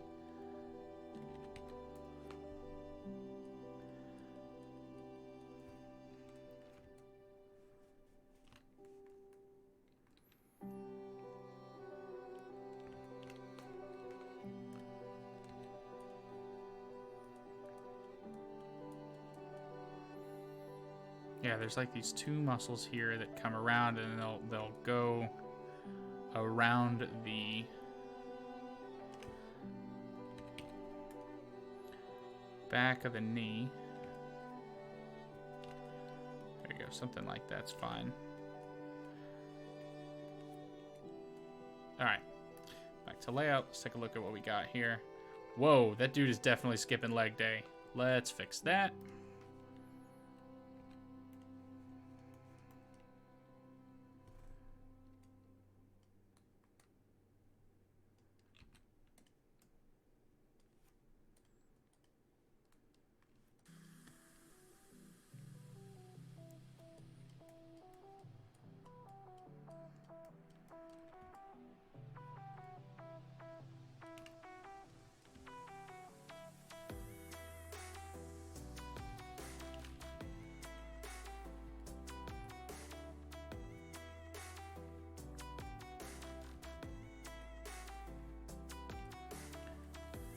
Yeah, there's like these two muscles here that come around, and they'll go around the back of the knee. There you go, something like that's fine. All right, back to layout. Let's take a look at what we got here. Whoa, that dude is definitely skipping leg day. Let's fix that.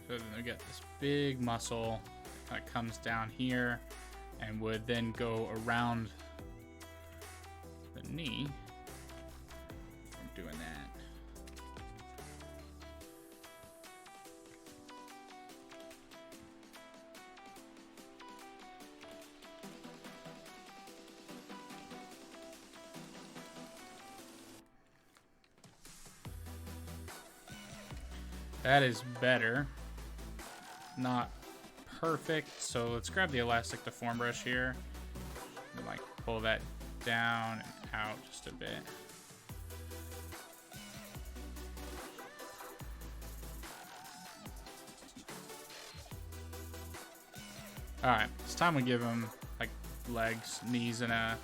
So then we get this big muscle that comes down here and would then go around the knee from doing that. That is better. Not perfect, so let's grab the elastic deform brush here and like pull that down and out just a bit. All right, it's time we give him like legs, knees, and a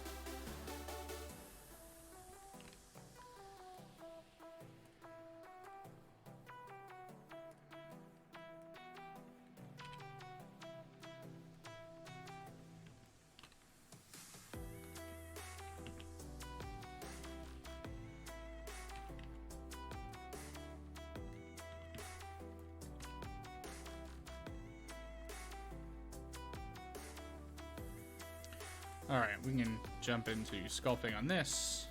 All right, we can jump into sculpting on this.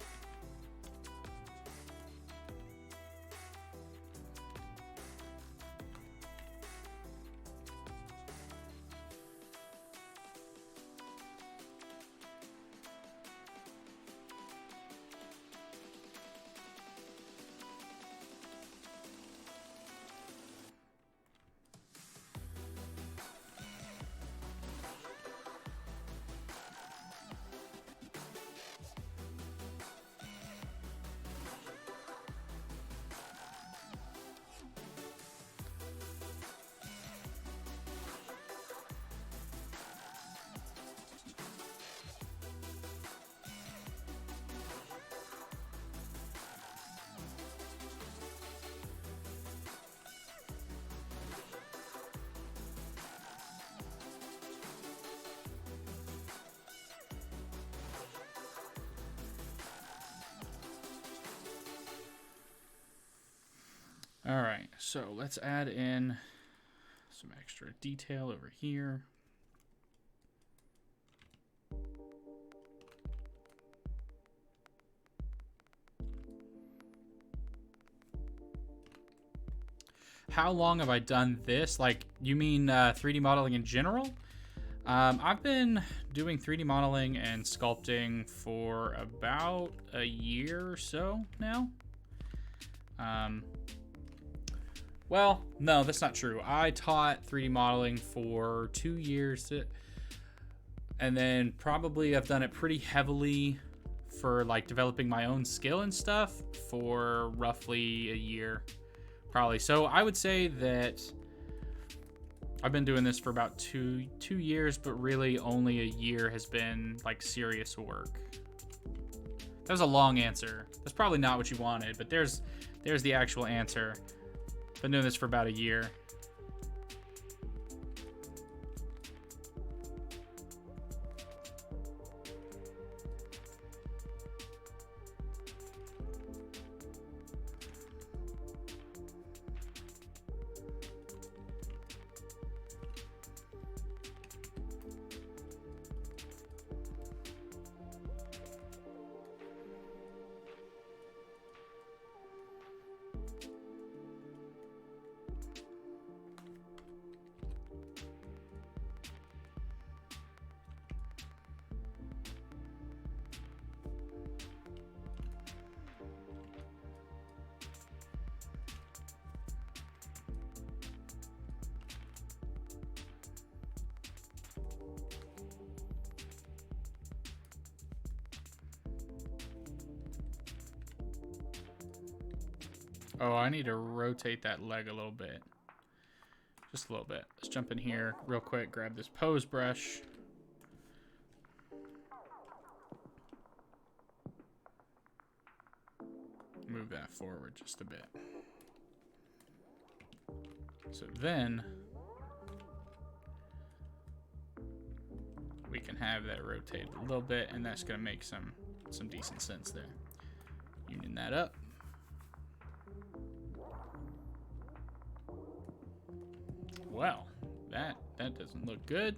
All right, so let's add in some extra detail over here. How long have I done this? Like, you mean 3D modeling in general? I've been doing 3D modeling and sculpting for about a year or so now. Well, no, that's not true. I taught 3D modeling for 2 years, and then probably I've done it pretty heavily for like developing my own skill and stuff for roughly a year, probably. So I would say that I've been doing this for about two years, but really only a year has been like serious work. That was a long answer. That's probably not what you wanted, but there's the actual answer. Been doing this for about a year. Oh, I need to rotate that leg a little bit. Just a little bit. Let's jump in here real quick, grab this pose brush. Move that forward just a bit. So then we can have that rotated a little bit, and that's gonna make some decent sense there. Union that up. Well, that doesn't look good.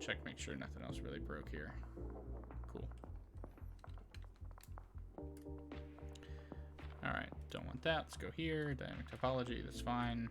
Check, make sure nothing else really broke here. Cool. All right, don't want that. Let's go here. Dynamic topology, that's fine.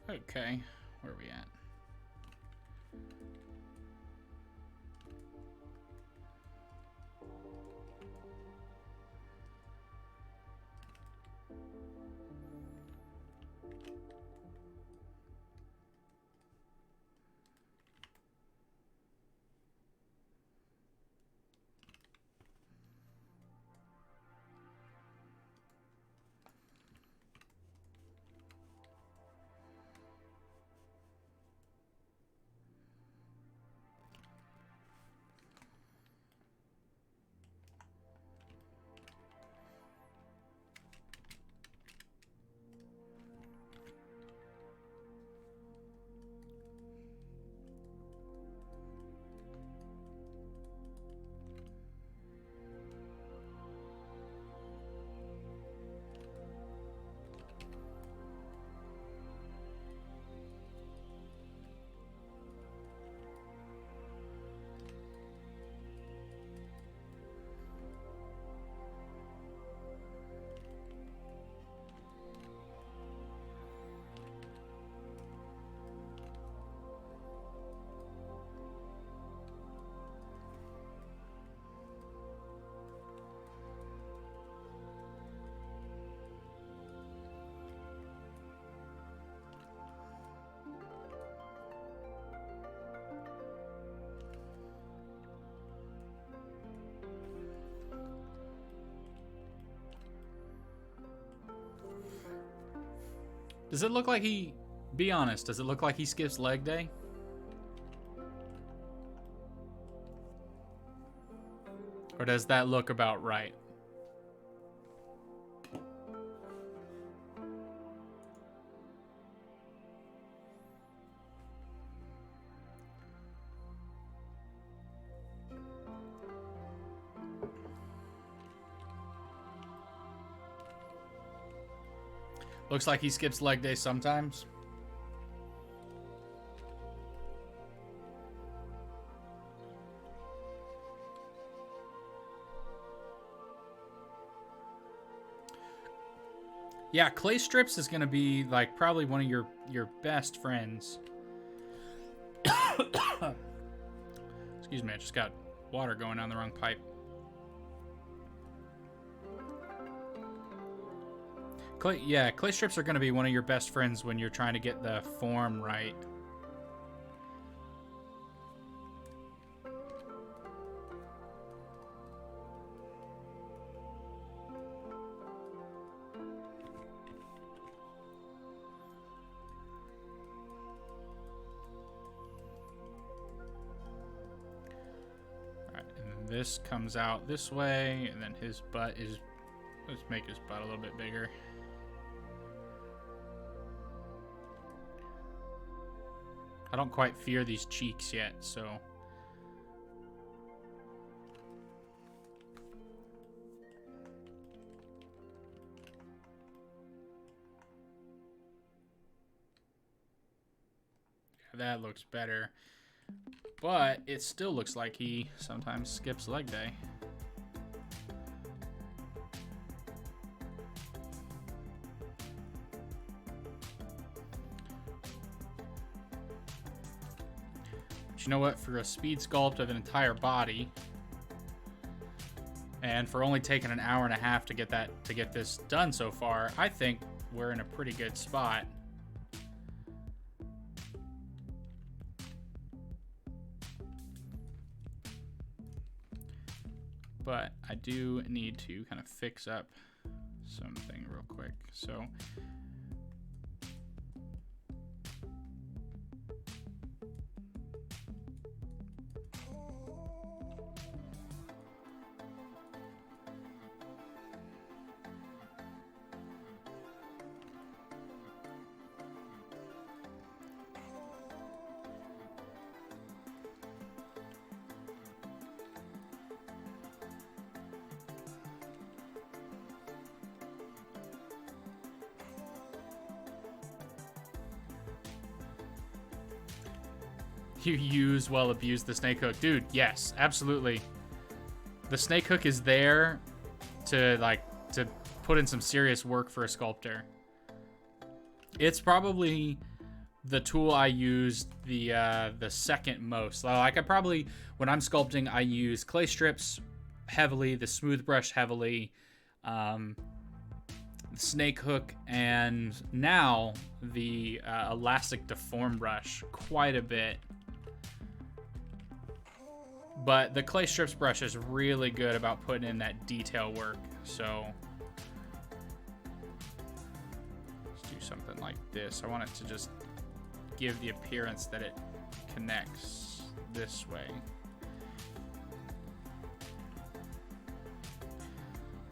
Okay, where are we at? Does it look like he, be honest, does it look like he skips leg day? Or does that look about right? Looks like he skips leg day sometimes. Yeah, clay strips is gonna be like probably one of your best friends. Excuse me, I just got water going down the wrong pipe. Clay strips are gonna be one of your best friends when you're trying to get the form right. This comes out this way, and then his butt is... Let's make his butt a little bit bigger. I don't quite fear these cheeks yet, so... Yeah, that looks better. But it still looks like he sometimes skips leg day. But you know what? For a speed sculpt of an entire body, and for only taking an hour and a half to get this done so far, I think we're in a pretty good spot. But I do need to kind of fix up something real quick. So you use, well, abuse the snake hook. Dude, yes, absolutely. The snake hook is there to put in some serious work for a sculptor. It's probably the tool I use the second most. Like, I probably, when I'm sculpting, I use clay strips heavily, the smooth brush heavily, the snake hook, and now the elastic deform brush quite a bit. But the clay strips brush is really good about putting in that detail work. So let's do something like this. I want it to just give the appearance that it connects this way.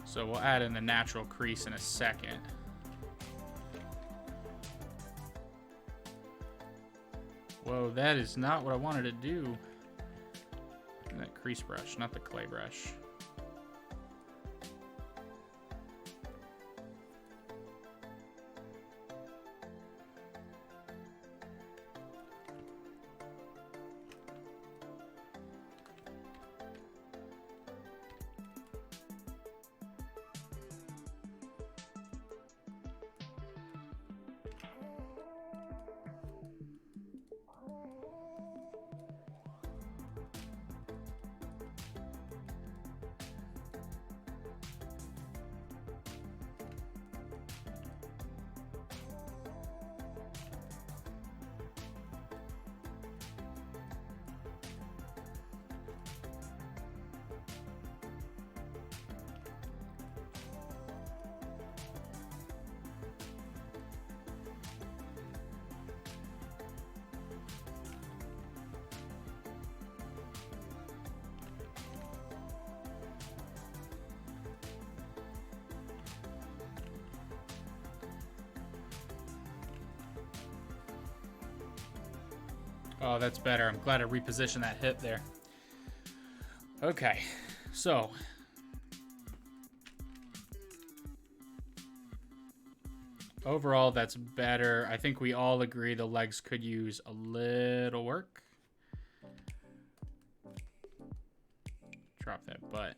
So we'll add in the natural crease in a second. Whoa, that is not what I wanted to do. That crease brush, not the clay brush. Oh, that's better. I'm glad I repositioned that hip there. Okay, so Overall, that's better. I think we all agree the legs could use a little work. Drop that butt.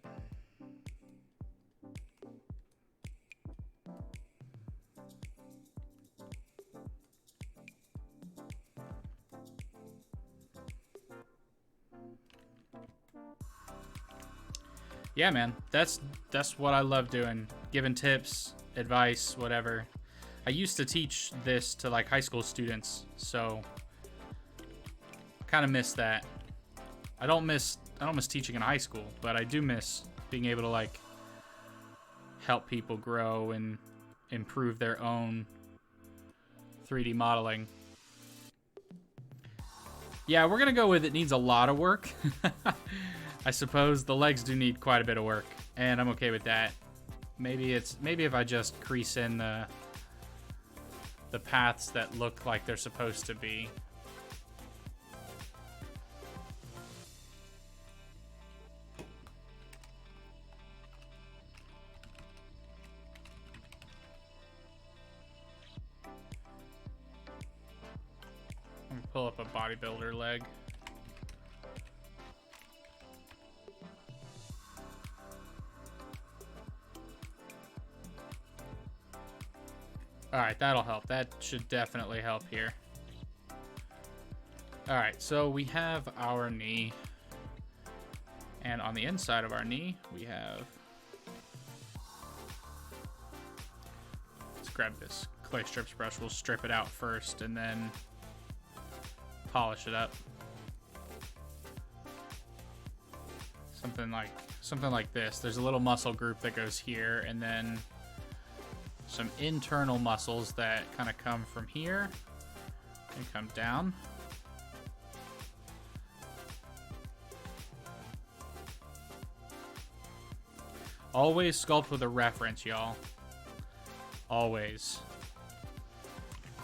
Yeah, man, that's what I love doing. Giving tips, advice, whatever. I used to teach this to like high school students, so I kind of miss that. I don't miss teaching in high school, but I do miss being able to like help people grow and improve their own 3D modeling. Yeah, we're gonna go with it needs a lot of work. I suppose the legs do need quite a bit of work, and I'm okay with that. Maybe if I just crease in the paths that look like they're supposed to be. I'm gonna pull up a bodybuilder leg. Alright, that'll help. That should definitely help here. Alright, so we have our knee. And on the inside of our knee, we have... Let's grab this clay strips brush. We'll strip it out first and then polish it up. Something like this. There's a little muscle group that goes here, and then some internal muscles that kind of come from here and come down. Always sculpt with a reference, y'all. Always.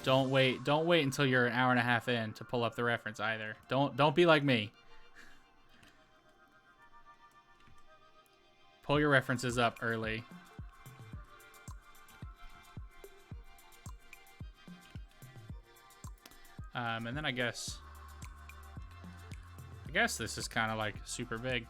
Don't wait until you're an hour and a half in to pull up the reference either. Don't be like me. Pull your references up early. And then I guess this is kind of like super big.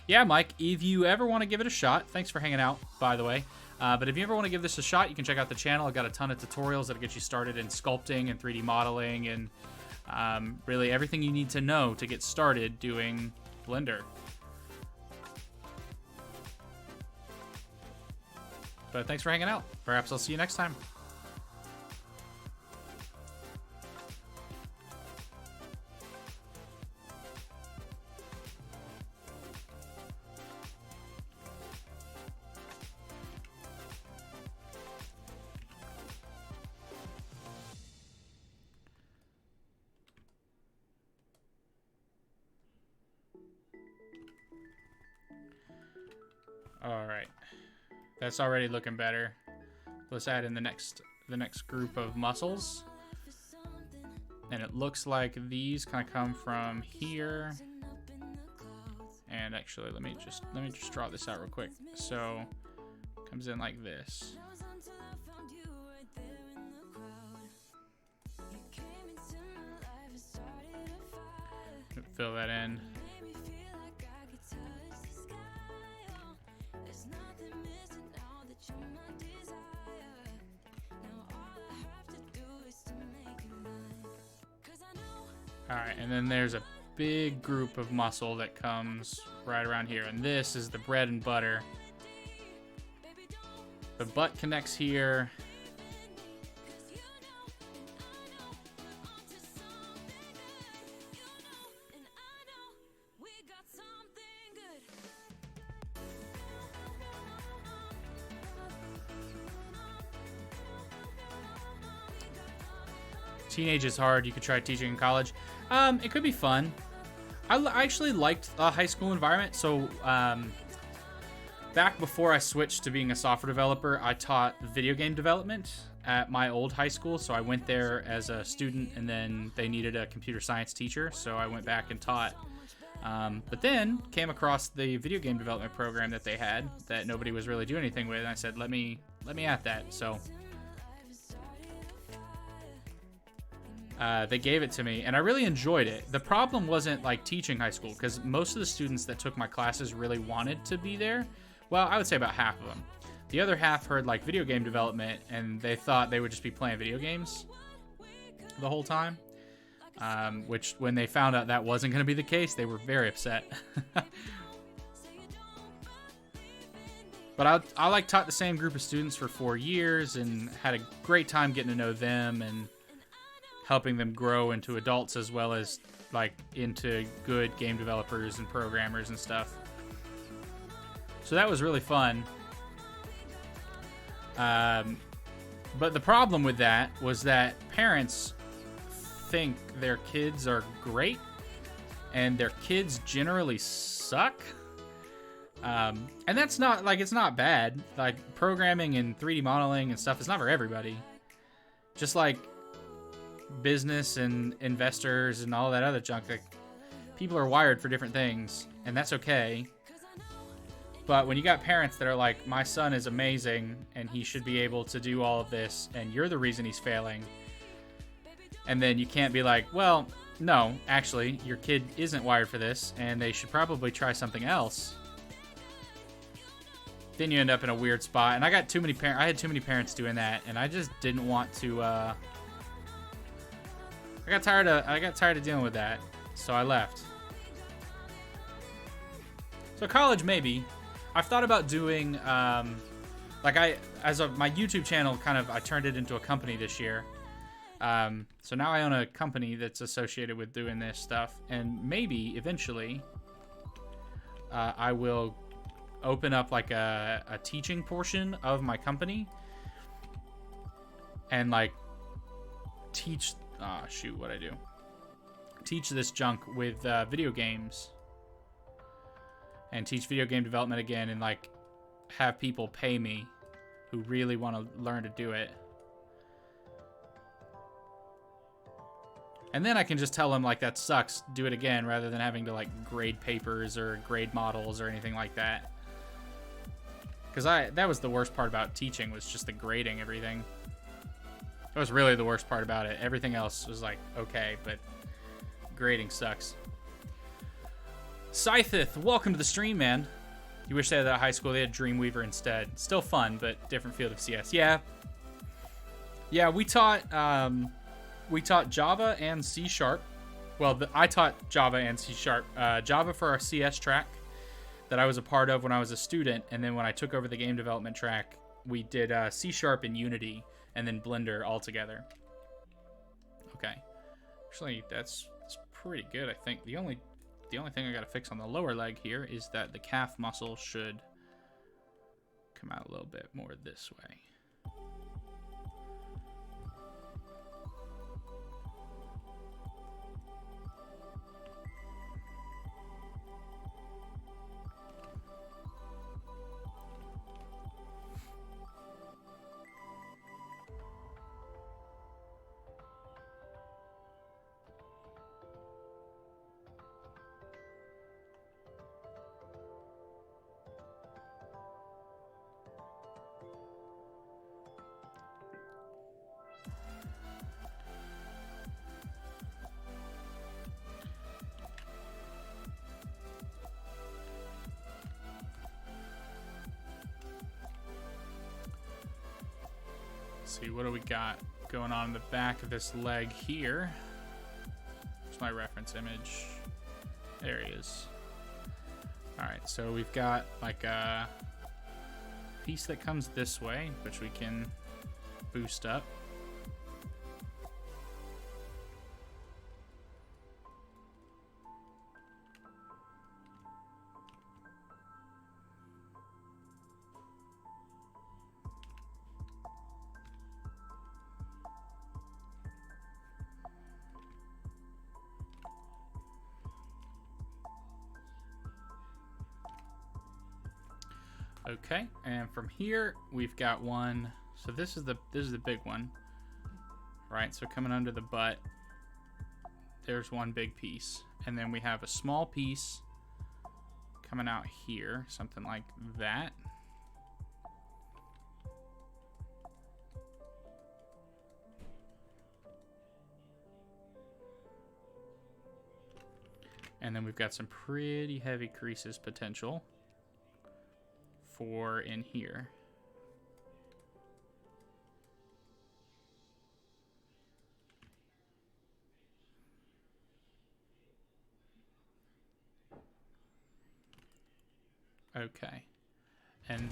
Yeah, Mike, if you ever want to give it a shot, thanks for hanging out, by the way. But if you ever want to give this a shot, you can check out the channel. I've got a ton of tutorials that'll get you started in sculpting and 3D modeling and really everything you need to know to get started doing Blender. But thanks for hanging out. Perhaps I'll see you next time. All right, that's already looking better. Let's add in the next group of muscles, and it looks like these kind of come from here. And actually, let me just draw this out real quick. So, it comes in like this. Fill that in. Alright, and then there's a big group of muscle that comes right around here, and this is the bread and butter. The butt connects here. Teenage is hard. You could try teaching in college. It could be fun. I actually liked a high school environment. So back before I switched to being a software developer, I taught video game development at my old high school. So I went there as a student, and then they needed a computer science teacher. So I went back and taught But then came across the video game development program that they had that nobody was really doing anything with, and I said, let me at that. So they gave it to me, and I really enjoyed it. The problem wasn't like teaching high school, because most of the students that took my classes really wanted to be there. Well, I would say about half of them. The other half heard like video game development, and they thought they would just be playing video games the whole time. Which, when they found out that wasn't going to be the case, they were very upset. But I like taught the same group of students for 4 years and had a great time getting to know them and helping them grow into adults, as well as like into good game developers and programmers and stuff. So that was really fun. But the problem with that was that parents think their kids are great, and their kids generally suck. And that's not, like, it's not bad. Like, programming and 3D modeling and stuff is not for everybody. Just like business and investors and all that other junk. Like, people are wired for different things, and that's okay. But when you got parents that are like, my son is amazing, and he should be able to do all of this, and you're the reason he's failing, and then you can't be like, well, no, actually, your kid isn't wired for this, and they should probably try something else. Then you end up in a weird spot. And I got too many I had too many parents doing that, and I just didn't want to. I got tired of dealing with that, so I left. So college, maybe. I've thought about doing, my YouTube channel, I turned it into a company this year. So now I own a company that's associated with doing this stuff, and maybe eventually I will open up like a teaching portion of my company and like teach teach this junk with video games, and teach video game development again, and like have people pay me who really want to learn to do it. And then I can just tell them, like, that sucks, do it again, rather than having to, like, grade papers or grade models or anything like that. Because that was the worst part about teaching, was just the grading everything. That was really the worst part about it. Everything else was, like, okay, but grading sucks. Scytheth, welcome to the stream, man. You wish they had that at high school. They had Dreamweaver instead. Still fun, but different field of CS. Yeah. Yeah, we taught Java and C#. Well, I taught Java and C#. Java for our CS track that I was a part of when I was a student, and then when I took over the game development track, we did C# and Unity, and then Blender all together. Okay. Actually, that's pretty good, I think. The only thing I gotta fix on the lower leg here is that the calf muscle should come out a little bit more this way. See, what do we got going on in the back of this leg here? Where's my reference image? There he is. Alright, so we've got like a piece that comes this way, which we can boost up. Okay, and from here we've got one. So this is the big one, right? So coming under the butt, there's one big piece, And then we have a small piece coming out here, something like that. And then we've got some pretty heavy creases potential for in here. Okay. And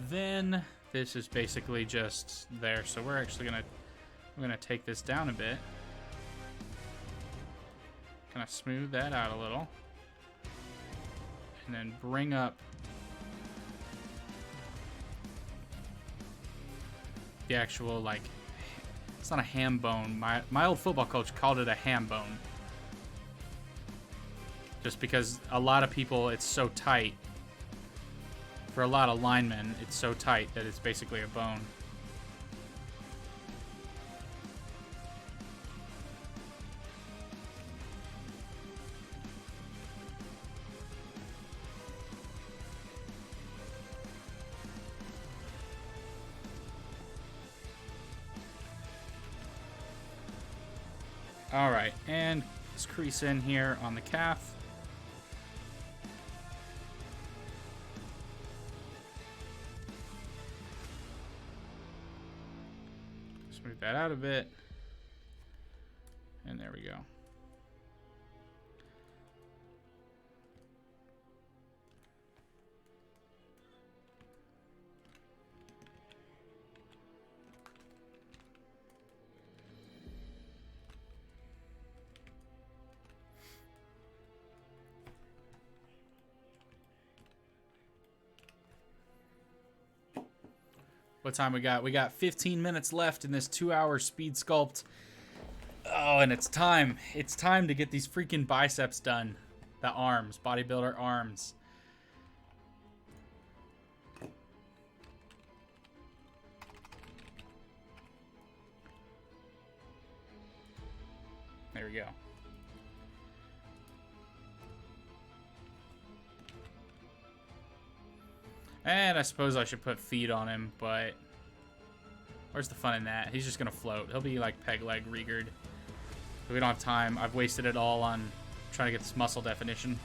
then this is basically just there. So we're actually I'm gonna take this down a bit. Kind of smooth that out a little. And then bring up the actual, like, it's not a ham bone. My old football coach called it a ham bone. Just because a lot of people, it's so tight. For a lot of linemen, it's so tight that it's basically a bone. All right, and let's crease in here on the calf. Smooth that out a bit. And there we go. What time we got? We got 15 minutes left in this 2-hour speed sculpt. Oh, and it's time. It's time to get these freaking biceps done. The arms, bodybuilder arms. There we go. And I suppose I should put feet on him, but where's the fun in that? He's just going to float. He'll be like peg leg Rigurd. We don't have time. I've wasted it all on trying to get this muscle definition.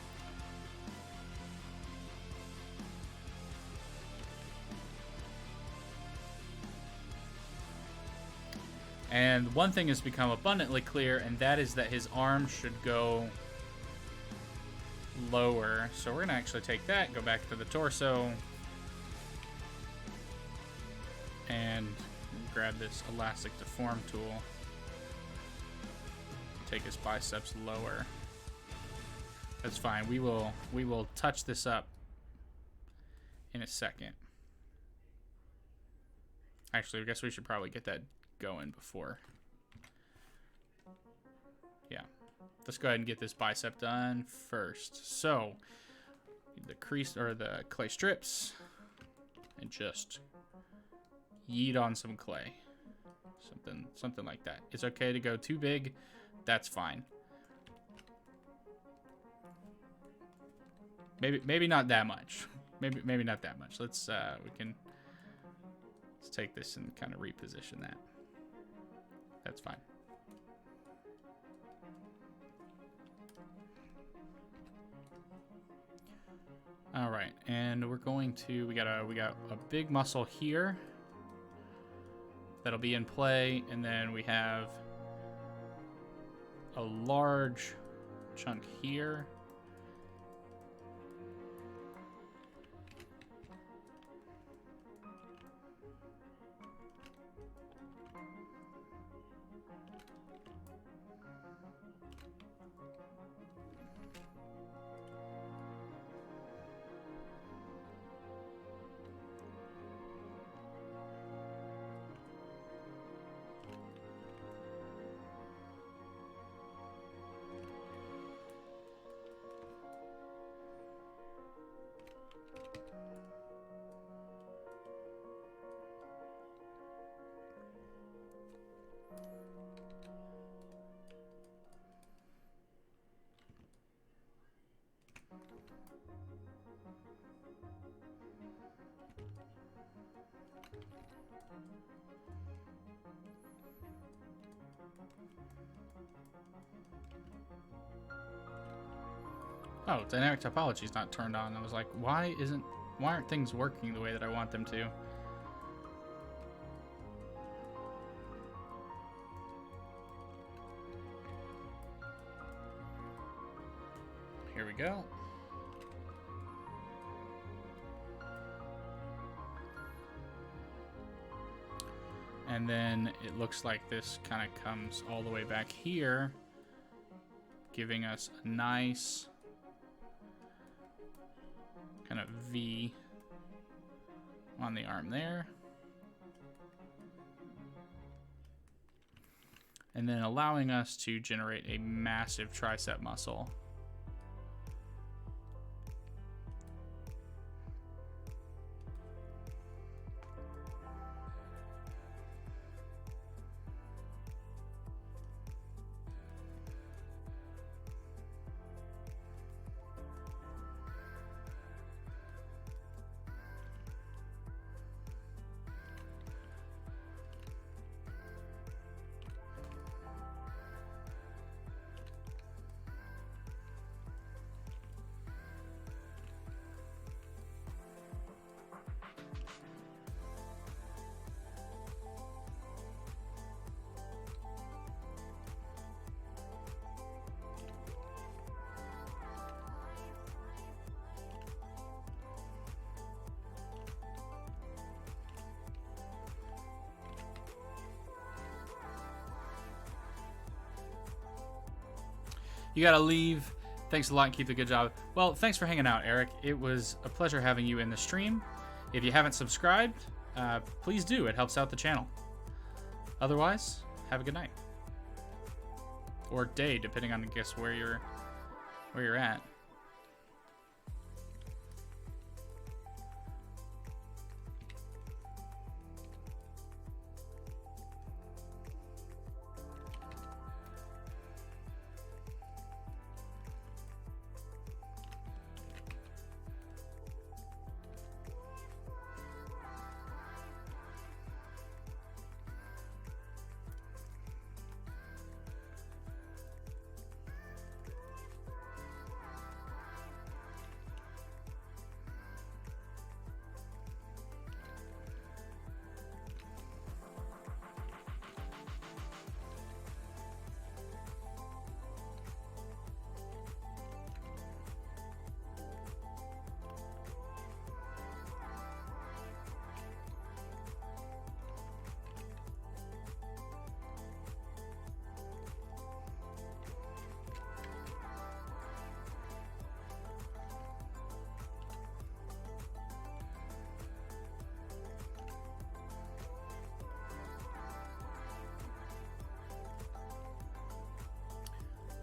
And one thing has become abundantly clear, and that is that his arms should go lower. So we're going to actually take that, go back to the torso, and grab this elastic deform tool. Take his biceps lower. That's fine. We will touch this up in a second. Actually, I guess we should probably get that going before. Yeah. Let's go ahead and get this bicep done first. So, the crease or the clay strips, and just yeet on some clay. Something like that. It's okay to go too big. That's fine. Maybe not that much. Maybe not that much. Let's take this and kind of reposition that. That's fine. All right, and we're going to we got a big muscle here that'll be in play, and then we have a large chunk here. Oh, dynamic topology is not turned on. I was like, why aren't things working the way that I want them to? Here we go. And then it looks like this kind of comes all the way back here, giving us a nice kind of V on the arm there. And then allowing us to generate a massive tricep muscle. You gotta leave. Thanks a lot and keep the good job. Well, thanks for hanging out, Eric. It was a pleasure having you in the stream. If you haven't subscribed, please do. It helps out the channel. Otherwise, have a good night. Or day, depending on, I guess, where you're at.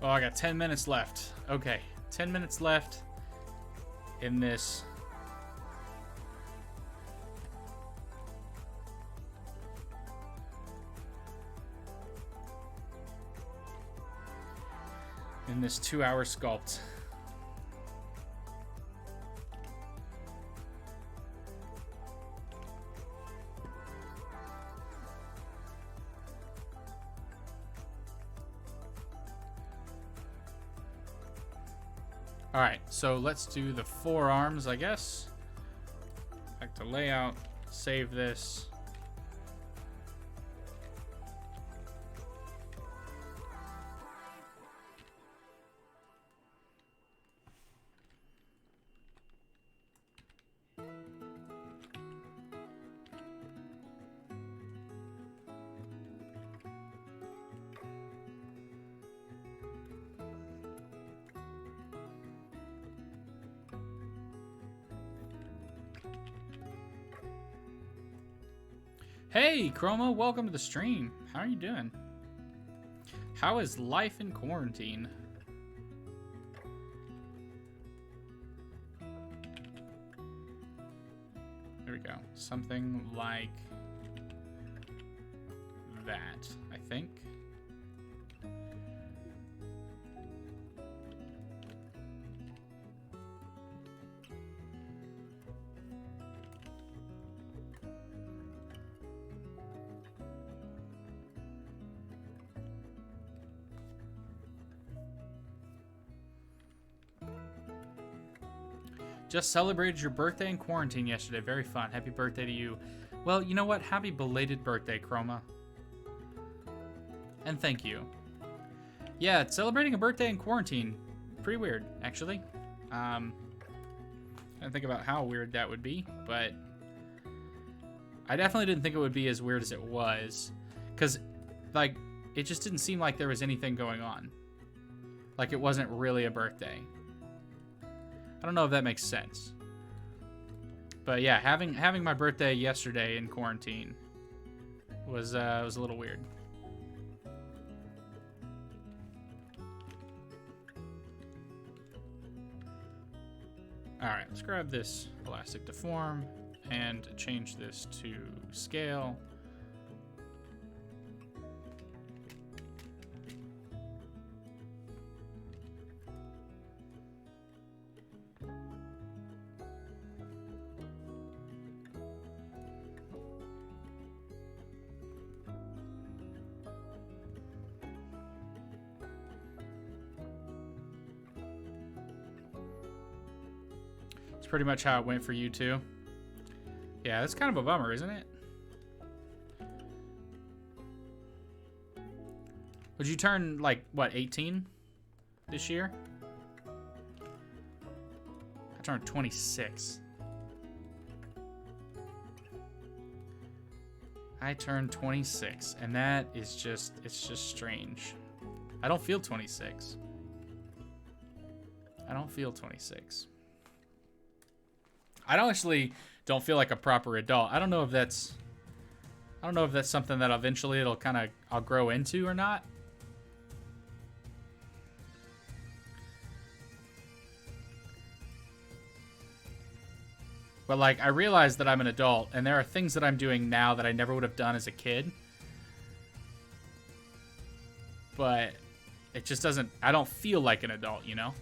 Oh, I got 10 minutes left. Okay, 10 minutes left in this. In this 2-hour sculpt. All right, so let's do the forearms, I guess. Back to layout, save this. Hey, Chroma, welcome to the stream. How are you doing? How is life in quarantine? There we go. Something like that, I think. Just celebrated your birthday in quarantine yesterday. Very fun. Happy birthday to you. Well, you know what? Happy belated birthday, Chroma. And thank you. Yeah, celebrating a birthday in quarantine. Pretty weird, actually. I didn't think about how weird that would be, but I definitely didn't think it would be as weird as it was. Because, like, it just didn't seem like there was anything going on. Like, it wasn't really a birthday. I don't know if that makes sense. But yeah, having my birthday yesterday in quarantine was a little weird. Alright, let's grab this elastic deform and change this to scale. Pretty much how it went for you too. Yeah, that's kind of a bummer, isn't it? Would you turn, like, what, 18 this year? I turned 26. I turned 26, and that is just, it's just strange. I don't feel 26. I don't feel 26. I don't feel like a proper adult. I don't know if that's something that eventually I'll grow into or not. But like, I realize that I'm an adult, and there are things that I'm doing now that I never would have done as a kid. But it just doesn't, I don't feel like an adult, you know?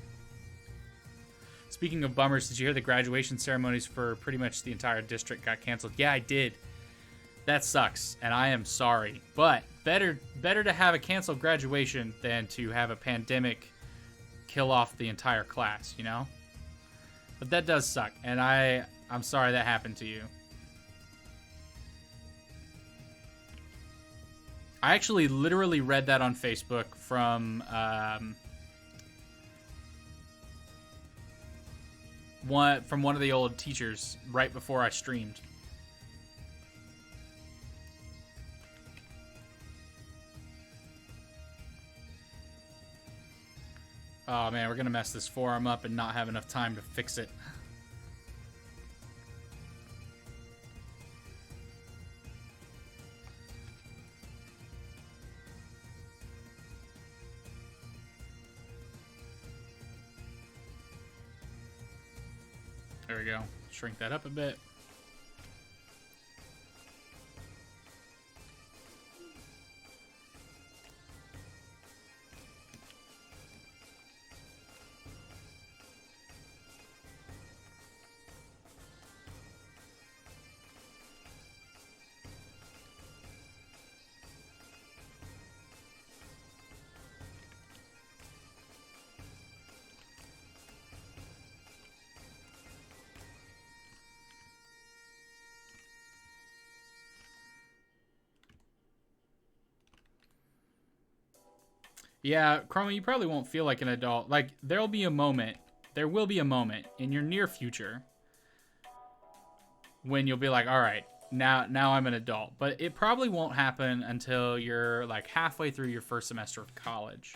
Speaking of bummers, did you hear the graduation ceremonies for pretty much the entire district got canceled? Yeah, I did. That sucks, and I am sorry. But better to have a canceled graduation than to have a pandemic kill off the entire class, you know? But that does suck, and I'm sorry that happened to you. I actually literally read that on Facebook from one of the old teachers right before I streamed. Oh man, we're gonna mess this forearm up and not have enough time to fix it. There we go. Shrink that up a bit. Yeah, Chroma, you probably won't feel like an adult. Like, there will be a moment in your near future when you'll be like, all right, now I'm an adult. But it probably won't happen until you're like halfway through your first semester of college.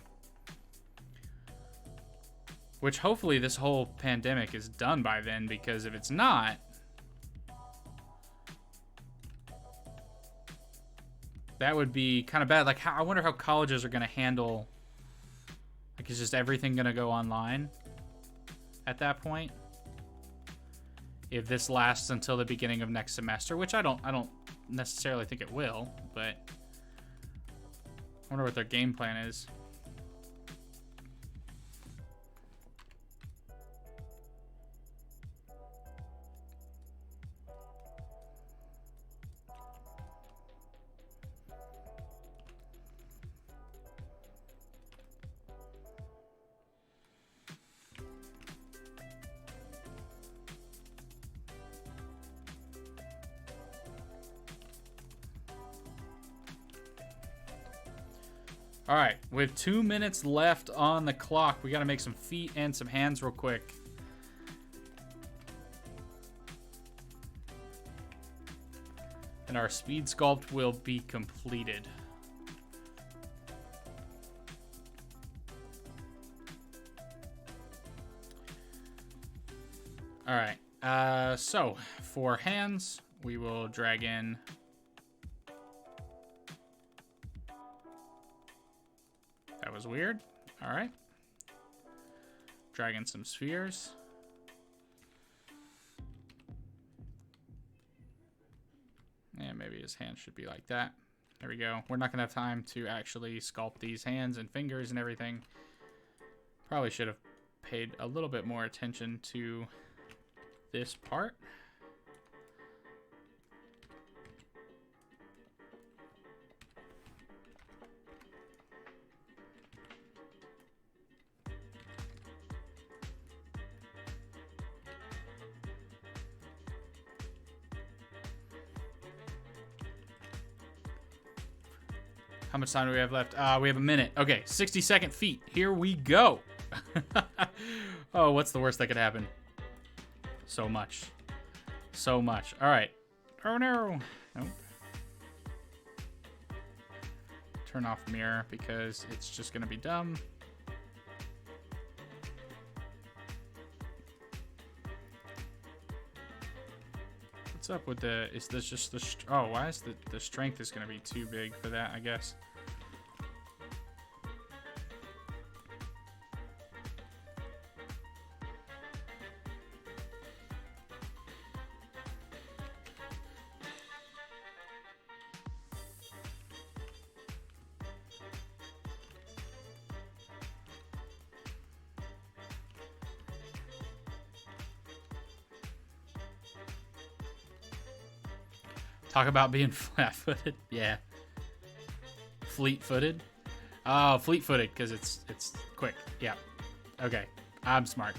Which hopefully this whole pandemic is done by then, because if it's not, that would be kind of bad. Like, I wonder how colleges are going to handle, like, is just everything going to go online at that point? If this lasts until the beginning of next semester, which I don't necessarily think it will, but I wonder what their game plan is. All right, with 2 minutes left on the clock, we got to make some feet and some hands real quick. And our speed sculpt will be completed. All right, so for hands, we will drag in that was weird. All right, drag in some spheres. And maybe his hand should be like that. There we go. We're not gonna have time to actually sculpt these hands and fingers and everything. Probably should have paid a little bit more attention to this part. How much time do we have left? We have a minute. Okay, 60-second feet. Here we go. Oh, what's the worst that could happen? So much. So much. All right. Oh, no. Nope. Turn off mirror because it's just going to be dumb. What's up with the... Is this just the... Oh, why is the strength is going to be too big for that, I guess. Talk about being flat-footed. Yeah. Fleet-footed. Oh, fleet-footed because it's quick. Yeah. Okay. I'm smart.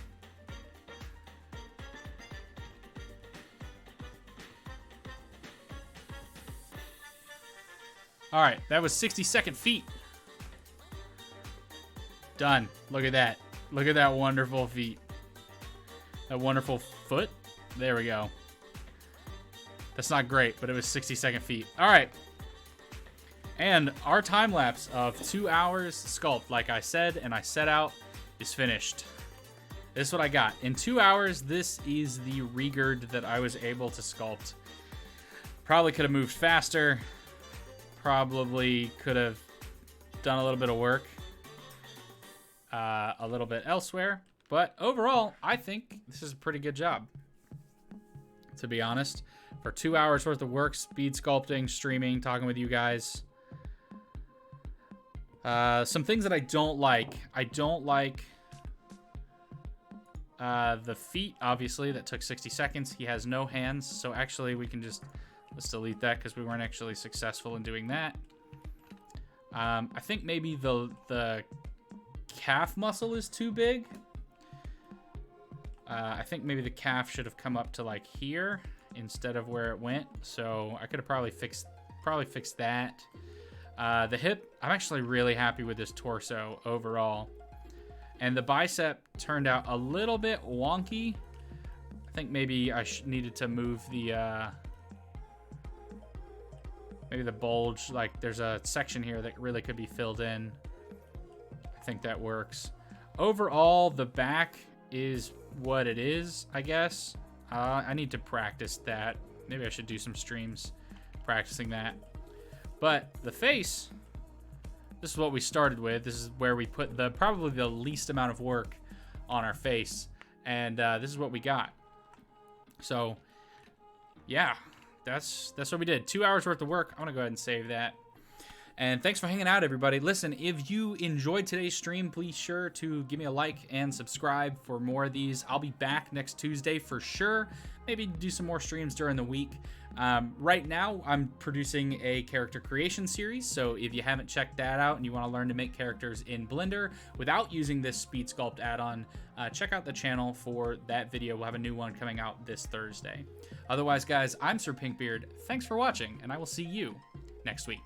All right. That was 60-second feet. Done. Look at that. Look at that wonderful feet. That wonderful foot. There we go. That's not great, but it was 60-second feet. All right. And our time lapse of 2 hours sculpt, like I said and I set out, is finished. This is what I got. In 2 hours, this is the Rigurd that I was able to sculpt. Probably could have moved faster. Probably could have done a little bit of work a little bit elsewhere. But overall, I think this is a pretty good job, to be honest. For 2 hours worth of work, speed sculpting, streaming, talking with you guys. Some things that I don't like. I don't like the feet, obviously. That took 60 seconds. He has no hands. So actually, we can just... Let's delete that because we weren't actually successful in doing that. I think maybe the calf muscle is too big. I think maybe the calf should have come up to like here instead of where it went. So I could have probably fixed that. The hip, I'm actually really happy with this torso overall. And the bicep turned out a little bit wonky. I think maybe I needed to move the maybe the bulge. Like there's a section here that really could be filled in. I think that works. Overall, the back is what it is, I guess. I need to practice that. Maybe I should do some streams practicing that. But the face, this is what we started with. This is where we put probably the least amount of work on our face. And this is what we got. So, yeah, that's what we did. 2 hours worth of work. I'm going to go ahead and save that. And thanks for hanging out, everybody. Listen, if you enjoyed today's stream, please sure to give me a like and subscribe for more of these. I'll be back next Tuesday for sure. Maybe do some more streams during the week. Right now, I'm producing a character creation series, so if you haven't checked that out and you want to learn to make characters in Blender without using this Speed Sculpt add-on, check out the channel for that video. We'll have a new one coming out this Thursday. Otherwise, guys, I'm Sir Pinkbeard. Thanks for watching, and I will see you next week.